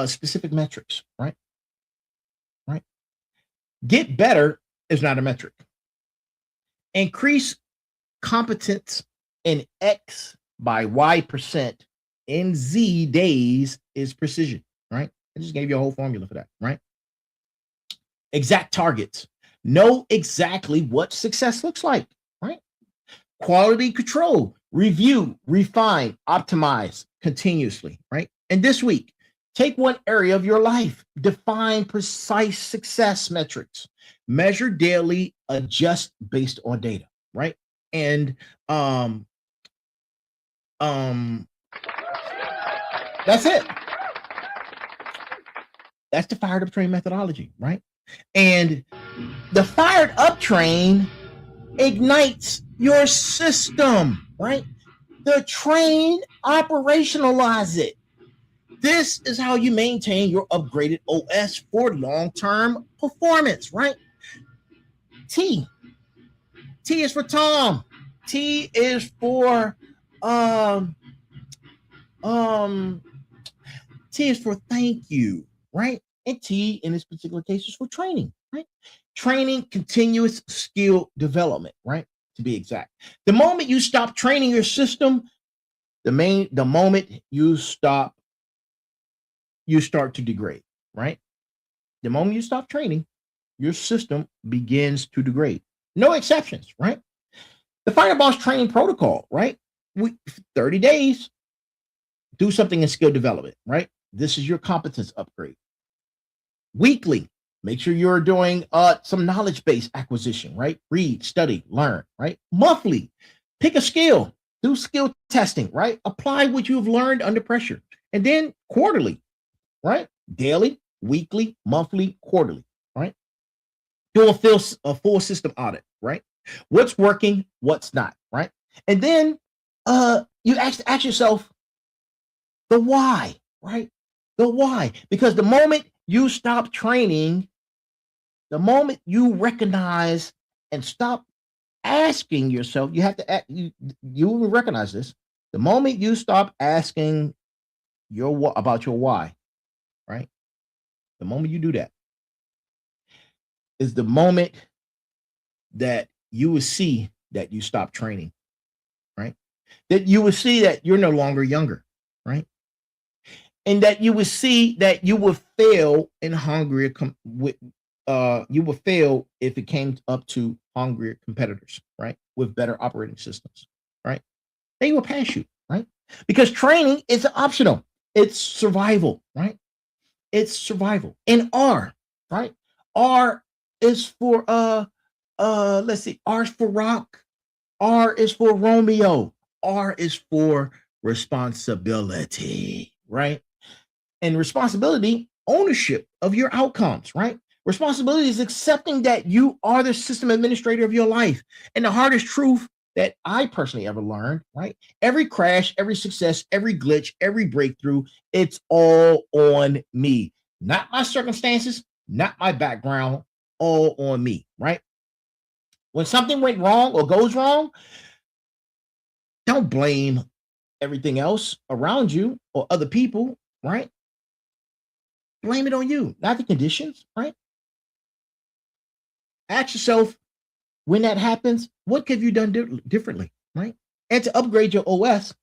specific metrics, right? Right. Get better is not a metric. Increase competence in X by Y% in Z days is precision, right? I just gave you a whole formula for that, right? Exact targets. Know exactly what success looks like, right? Quality control. Review, refine, optimize continuously, right? And this week, take one area of your life, define precise success metrics, measure daily, adjust based on data, right? And that's it. That's the fired up train methodology, right? And the fired up train ignites your system, right? The train operationalize it. This is how you maintain your upgraded OS for long-term performance, right? T. T is for Tom. T is for T is for thank you, right? And T in this particular case is for training, right? Training, continuous skill development, right? To be exact. The moment you stop training your system, the moment you start to degrade, right? The moment you stop training, your system begins to degrade. No exceptions, right? The Fire Boss training protocol, right? 30 days, do something in skill development, right? This is your competence upgrade. Weekly, make sure you're doing some knowledge base acquisition, right? Read, study, learn, right? Monthly, pick a skill, do skill testing, right? Apply what you've learned under pressure. And then quarterly, right? Daily, weekly, monthly, quarterly, right? Do a full system audit, right? What's working, what's not, right? And then you ask yourself the why, right? The why. Because the moment you stop training, the moment you recognize and stop asking yourself, you have to you will recognize this. The moment you stop asking about your why, right? The moment you do that is the moment that you will see that you stop training, right? That you will see that you're no longer younger, right? And that you will see that you will fail in hungrier you will fail if it came up to hungrier competitors, right? With better operating systems, right? They will pass you, right? Because training is optional. It's survival, right? It's survival. And R, right? R is for let's see, R is for rock, R is for Romeo, R is for responsibility, right? And responsibility, ownership of your outcomes, right? Responsibility is accepting that you are the system administrator of your life. And the hardest truth that I personally ever learned, right? Every crash, every success, every glitch, every breakthrough, it's all on me. Not my circumstances, not my background, all on me, right? When something went wrong or goes wrong, don't blame everything else around you or other people, right? Blame it on you, not the conditions, right? Ask yourself when that happens, what could you done differently, right? And to upgrade your OS,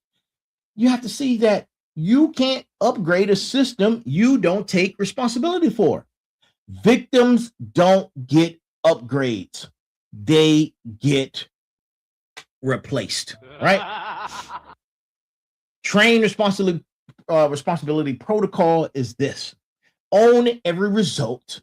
you have to see that you can't upgrade a system you don't take responsibility for. Victims don't get upgrades. They get replaced, right? Train responsibility protocol is this. Own every result.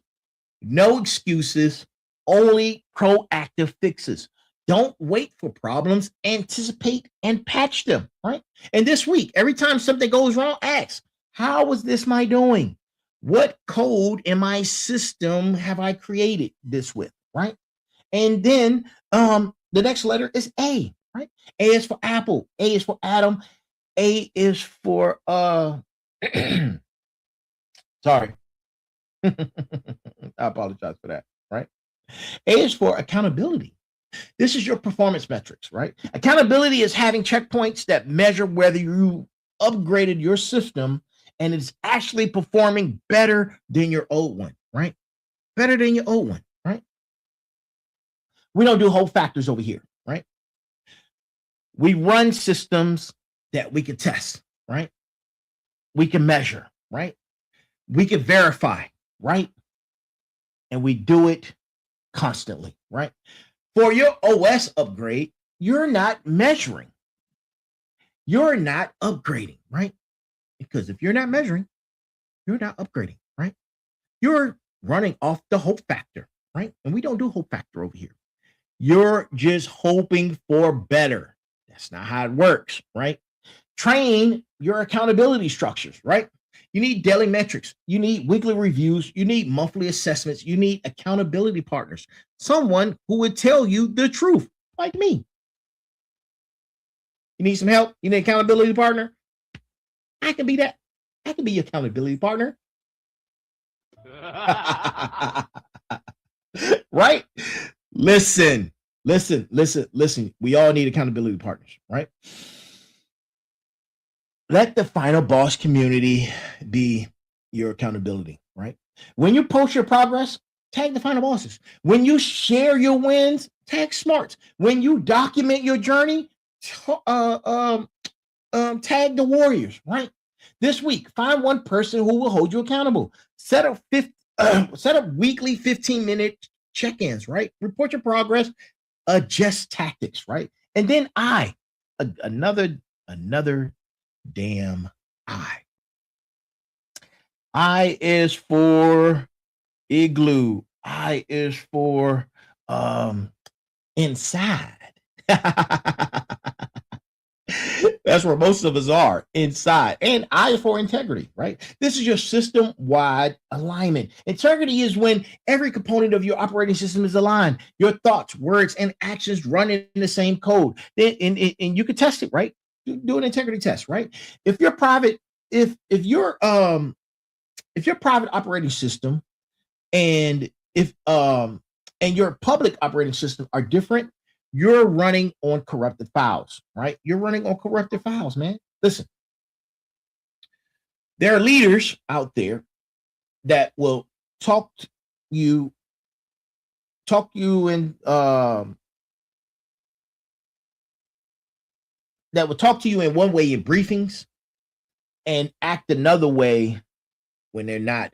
No excuses, only proactive fixes. Don't wait for problems, anticipate and patch them, right? And this week, every time something goes wrong, ask, how was this my doing? What code in my system have I created this with, right? And then the next letter is A, right? A is for Apple, A is for Adam, A is for sorry. I apologize for that, right? A is for accountability. This is your performance metrics, right? Accountability is having checkpoints that measure whether you upgraded your system and it's actually performing better than your old one, right? Better than your old one, right? We don't do whole factors over here, right? We run systems that we can test, right? We can measure, right? We can verify, right? And we do it constantly, right? For your OS upgrade, you're not measuring. You're not upgrading, right? Because if you're not measuring, you're not upgrading, right? You're running off the hope factor, right? And we don't do hope factor over here. You're just hoping for better. That's not how it works, right? Train your accountability structures, right? You need daily metrics. You need weekly reviews. You need monthly assessments. You need accountability partners. Someone who would tell you the truth, like me. You need some help? You need an accountability partner? I can be that. I can be your accountability partner. Right? Listen. We all need accountability partners, right? Let the final boss community be your accountability, right? When you post your progress, tag the final bosses. When you share your wins, tag smarts. When you document your journey, tag the warriors, right? This week, find one person who will hold you accountable. Set up weekly 15-minute check-ins, right? Report your progress, adjust tactics, right? And then another damn I. I is for igloo. I is for inside. That's where most of us are, inside. And I is for integrity, right? This is your system-wide alignment. Integrity is when every component of your operating system is aligned. Your thoughts, words, and actions run in the same code. And you can test it, right? Do an integrity test, right? If your private operating system and your public operating system are different, you're running on corrupted files, right? You're running on corrupted files, man. Listen, there are leaders out there that will talk you in that will talk to you in one way in briefings and act another way when they're not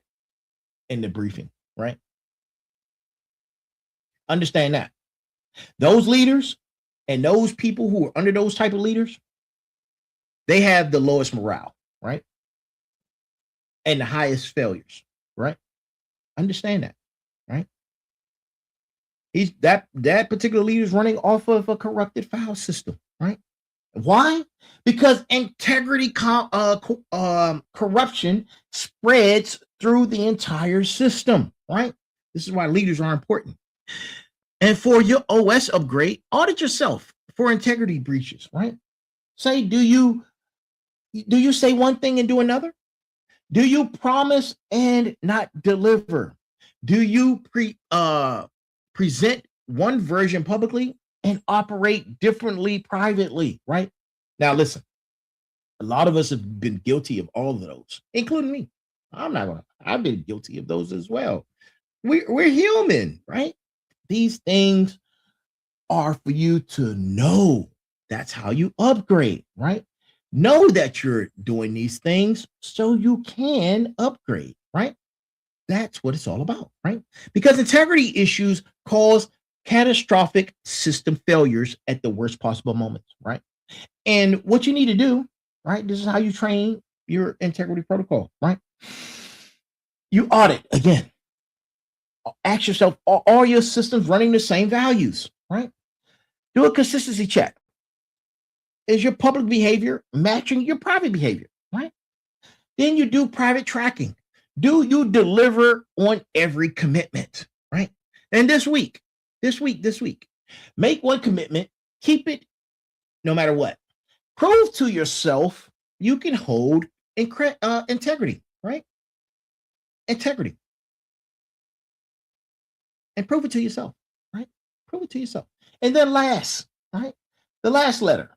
in the briefing, right? Understand that. Those leaders and those people who are under those type of leaders, they have the lowest morale, right? And the highest failures, right? Understand that, right? That particular leader is running off of a corrupted file system, right? Why? Because integrity corruption spreads through the entire system, right? This is why leaders are important. And for your OS upgrade, audit yourself for integrity breaches, right? Say, do you say one thing and do another? Do you promise and not deliver? Do you present one version publicly and operate differently privately, right? Now, listen, a lot of us have been guilty of all of those, including me. I've been guilty of those as well. We're human, right? These things are for you to know. That's how you upgrade, right? Know that you're doing these things so you can upgrade, right? That's what it's all about, right? Because integrity issues cause catastrophic system failures at the worst possible moments, right? And what you need to do, right? This is how you train your integrity protocol, right? You audit again. Ask yourself, are all your systems running the same values, right? Do a consistency check. Is your public behavior matching your private behavior, right? Then you do private tracking. Do you deliver on every commitment, right? And this week, make one commitment, keep it no matter what. Prove to yourself you can hold integrity, right? Integrity. And prove it to yourself, right? Prove it to yourself. And then last, right? The last letter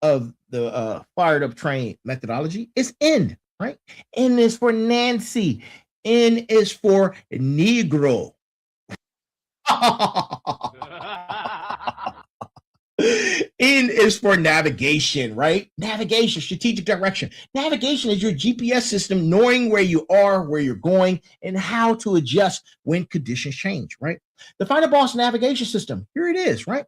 of the fired up train methodology is N, right? N is for Nancy. N is for Negro. N is for navigation, right? Navigation, strategic direction. Navigation is your GPS system knowing where you are, where you're going, and how to adjust when conditions change, right? The Final Boss navigation system, here it is, right?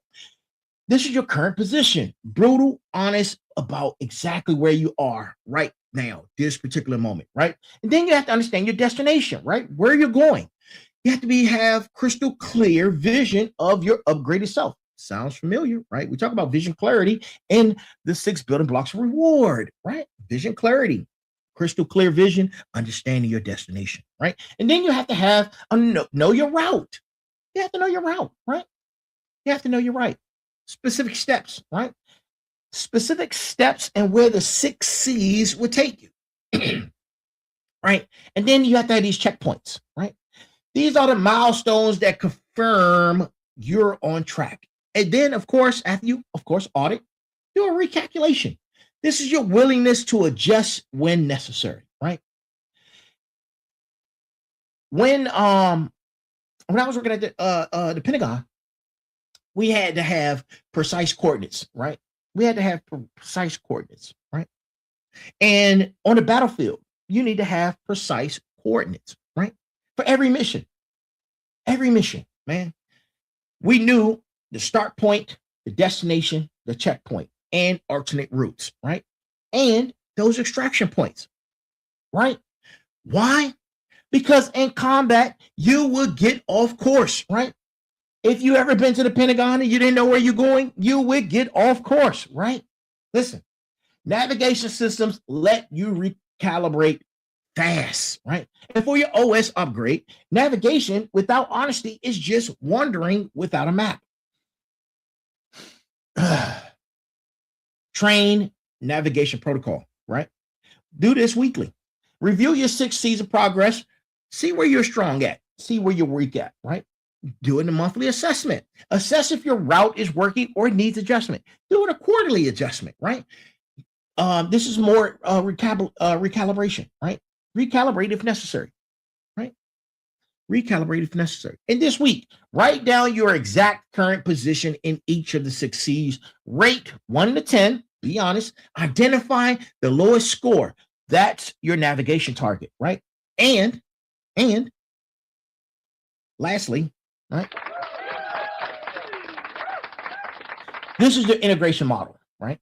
This is your current position, brutal, honest about exactly where you are right now, this particular moment, right? And then you have to understand your destination, right? Where you're going. You have to have crystal clear vision of your upgraded self. Sounds familiar, right? We talk about vision clarity in the 6 building blocks of reward, right? Vision clarity, crystal clear vision, understanding your destination, right? And then you have to have know your route. You have to know your route, right? You have to know your right. Specific steps, right? Specific steps and where the 6 C's would take you, right? And then you have to have these checkpoints, right? These are the milestones that confirm you're on track. And then, of course, after you, audit, do a recalculation. This is your willingness to adjust when necessary, right? When I was working at the Pentagon, we had to have precise coordinates, right? We had to have precise coordinates, right? And on the battlefield, you need to have precise coordinates, right? For every mission, man. We knew the start point, the destination, the checkpoint, and alternate routes, right? And those extraction points, right? Why? Because in combat, you will get off course, right? If you ever been to the Pentagon and you didn't know where you're going, you would get off course, right? Listen, navigation systems let you recalibrate fast, right? And for your OS upgrade, navigation without honesty is just wandering without a map. Train navigation protocol, right? Do this weekly. Review your 6 C's of progress. See where you're strong at. See where you're weak at, right? Doing a monthly assessment. Assess if your route is working or needs adjustment. Doing a quarterly adjustment, right? This is more recalibration, right? Recalibrate if necessary, right? Recalibrate if necessary. And this week, write down your exact current position in each of the 6 C's. Rate 1 to 10. Be honest. Identify the lowest score. That's your navigation target, right? And lastly, right? This is the integration model, right?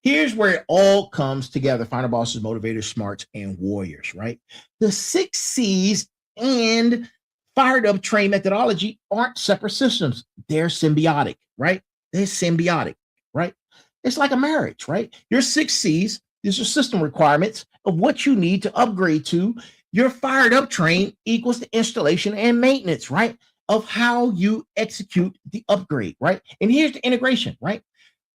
Here's where it all comes together. Final bosses, motivators, smarts, and warriors, right? The 6 C's and fired up train methodology aren't separate systems. They're symbiotic, right? They're symbiotic, right? It's like a marriage, right? Your 6 C's, these are system requirements of what you need to upgrade to. Your fired up train equals the installation and maintenance, right? Of how you execute the upgrade, right? And here's the integration, right?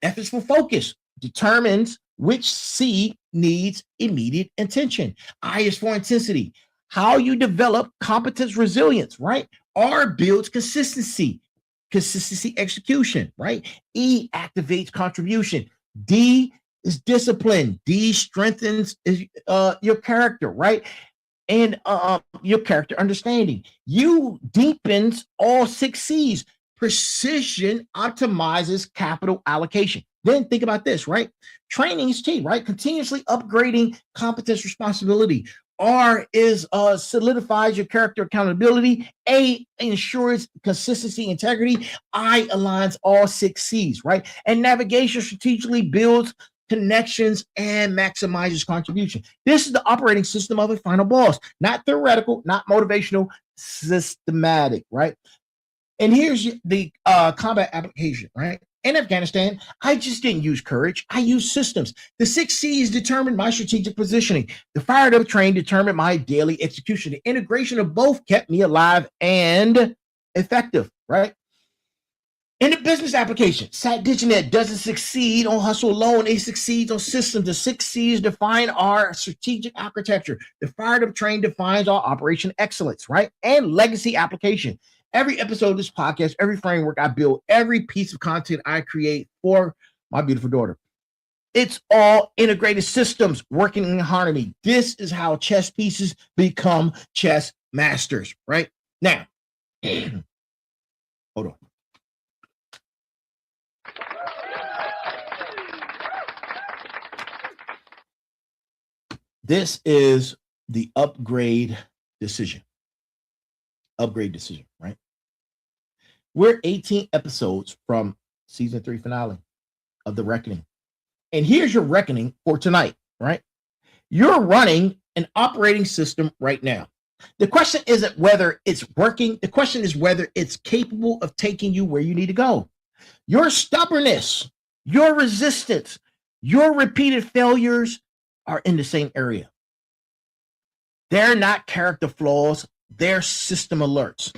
F is for focus, determines which C needs immediate attention. I is for intensity, how you develop competence resilience, right? R builds consistency execution, right? E activates contribution. D is discipline. D strengthens your character, right? And your character understanding. U deepens all 6 C's. Precision optimizes capital allocation. Then think about this, right? Training is key, right? Continuously upgrading competence responsibility. R is solidifies your character accountability. A ensures consistency, integrity. I aligns all 6 C's, right? And navigation strategically builds connections and maximizes contribution. This is the operating system of a final boss, not theoretical, not motivational, systematic, right? And here's the combat application, right? In Afghanistan, I just didn't use courage. I used systems. The 6 C's determined my strategic positioning. The fired up train determined my daily execution. The integration of both kept me alive and effective, right? In the business application, SatDigiNet doesn't succeed on hustle alone. It succeeds on systems. The 6 C's define our strategic architecture. The fired up train defines our operation excellence, right? And legacy application. Every episode of this podcast, every framework I build, every piece of content I create for my beautiful daughter, it's all integrated systems working in harmony. This is how chess pieces become chess masters, right? Now, hold on. This is the upgrade decision. Upgrade decision, right? We're 18 episodes from season 3 finale of The Reckoning. And here's your reckoning for tonight, right? You're running an operating system right now. The question isn't whether it's working. The question is whether it's capable of taking you where you need to go. Your stubbornness, your resistance, your repeated failures are in the same area. They're not character flaws. They're system alerts.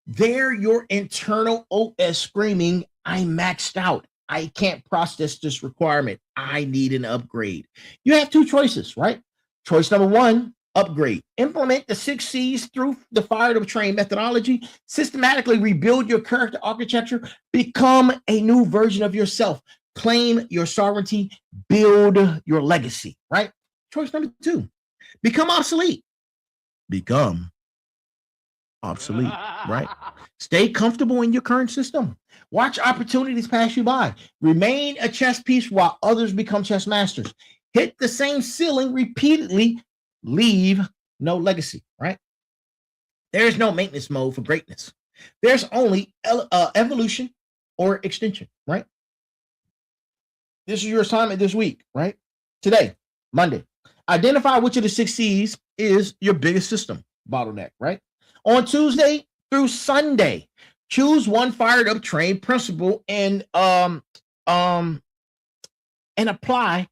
They're your internal OS screaming, I'm maxed out. I can't process this requirement. I need an upgrade. You have two choices, right? Choice number one, upgrade. Implement the 6 C's through the Fired Up Train methodology. Systematically rebuild your character architecture. Become a new version of yourself. Claim your sovereignty. Build your legacy, right? Choice number two, become obsolete. Become obsolete, right? Stay comfortable in your current system. Watch opportunities pass you by. Remain a chess piece while others become chess masters. Hit the same ceiling repeatedly. Leave no legacy, right? There's no maintenance mode for greatness. There's only evolution or extension, right? This is your assignment this week, right? Today, Monday. Identify which of the 6 C's is your biggest system bottleneck, right? On Tuesday through Sunday, choose one Fired Up Train principle and apply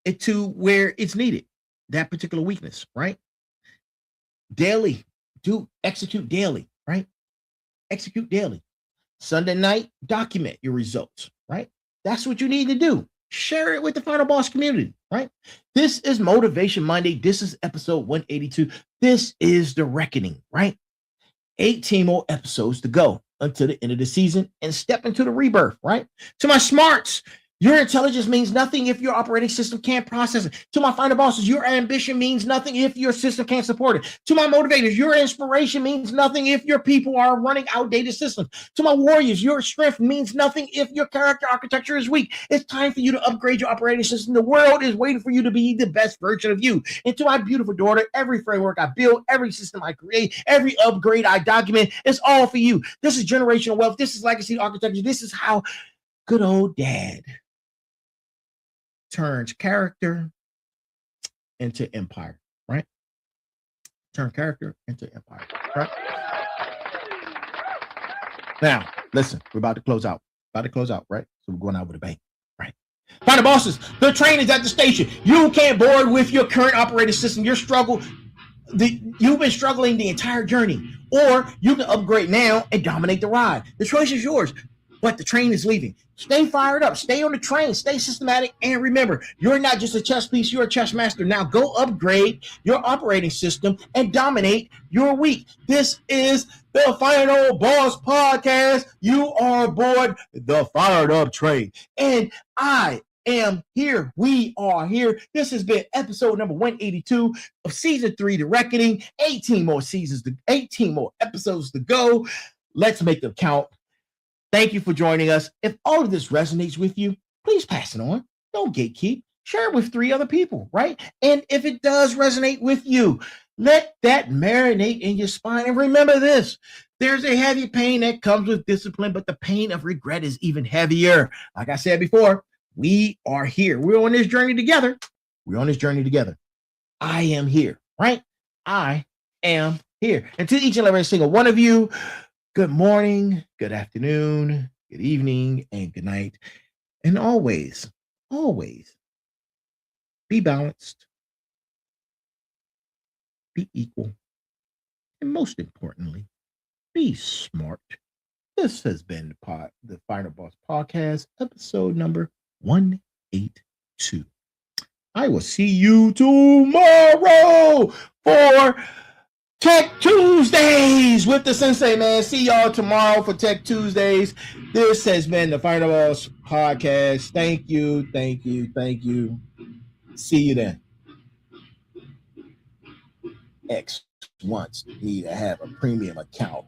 it to where it's needed, that particular weakness, right? Daily, execute daily, right? Execute daily. Sunday night, document your results, right? That's what you need to do. Share it with the Final Boss community, right? This is Motivation Monday. This is episode 182. This is The Reckoning, right? 18 more episodes to go until the end of the season and step into the rebirth, right? To my smarts, your intelligence means nothing if your operating system can't process it. To my final bosses, your ambition means nothing if your system can't support it. To my motivators, your inspiration means nothing if your people are running outdated systems. To my warriors, your strength means nothing if your character architecture is weak. It's time for you to upgrade your operating system. The world is waiting for you to be the best version of you. And to my beautiful daughter, every framework I build, every system I create, every upgrade I document, it's all for you. This is generational wealth. This is legacy architecture. This is how good old dad turns character into empire, right? Turn character into empire, right? Now, listen, we're about to close out. Right? So we're going out with a bang, right? Final bosses, the train is at the station. You can't board with your current operating system. You've been struggling the entire journey, or you can upgrade now and dominate the ride. The choice is yours. But the train is leaving. Stay fired up. Stay on the train. Stay systematic. And remember, you're not just a chess piece. You're a chess master. Now go upgrade your operating system and dominate your week. This is the Final Boss Podcast. You are aboard the Fired Up Train. And I am here. We are here. This has been episode number 182 of season 3, The Reckoning. 18 more episodes to go. Let's make them count. Thank you for joining us. If all of this resonates with you, please pass it on. Don't gatekeep. Share it with 3 other people, right? And if it does resonate with you, let that marinate in your spine. And remember this, there's a heavy pain that comes with discipline, but the pain of regret is even heavier. Like I said before, we are here. We're on this journey together. I am here, right? I am here. And to each and every single one of you, good morning, good afternoon, good evening, and good night. And always be balanced, be equal, and most importantly, be smart. This has been the Final Boss Podcast, episode number 182. I will see you tomorrow for Tech Tuesdays with the Sensei, man. See y'all tomorrow for Tech Tuesdays. This has been the Final Boss Podcast. Thank you. See you then. X wants me to have a premium account.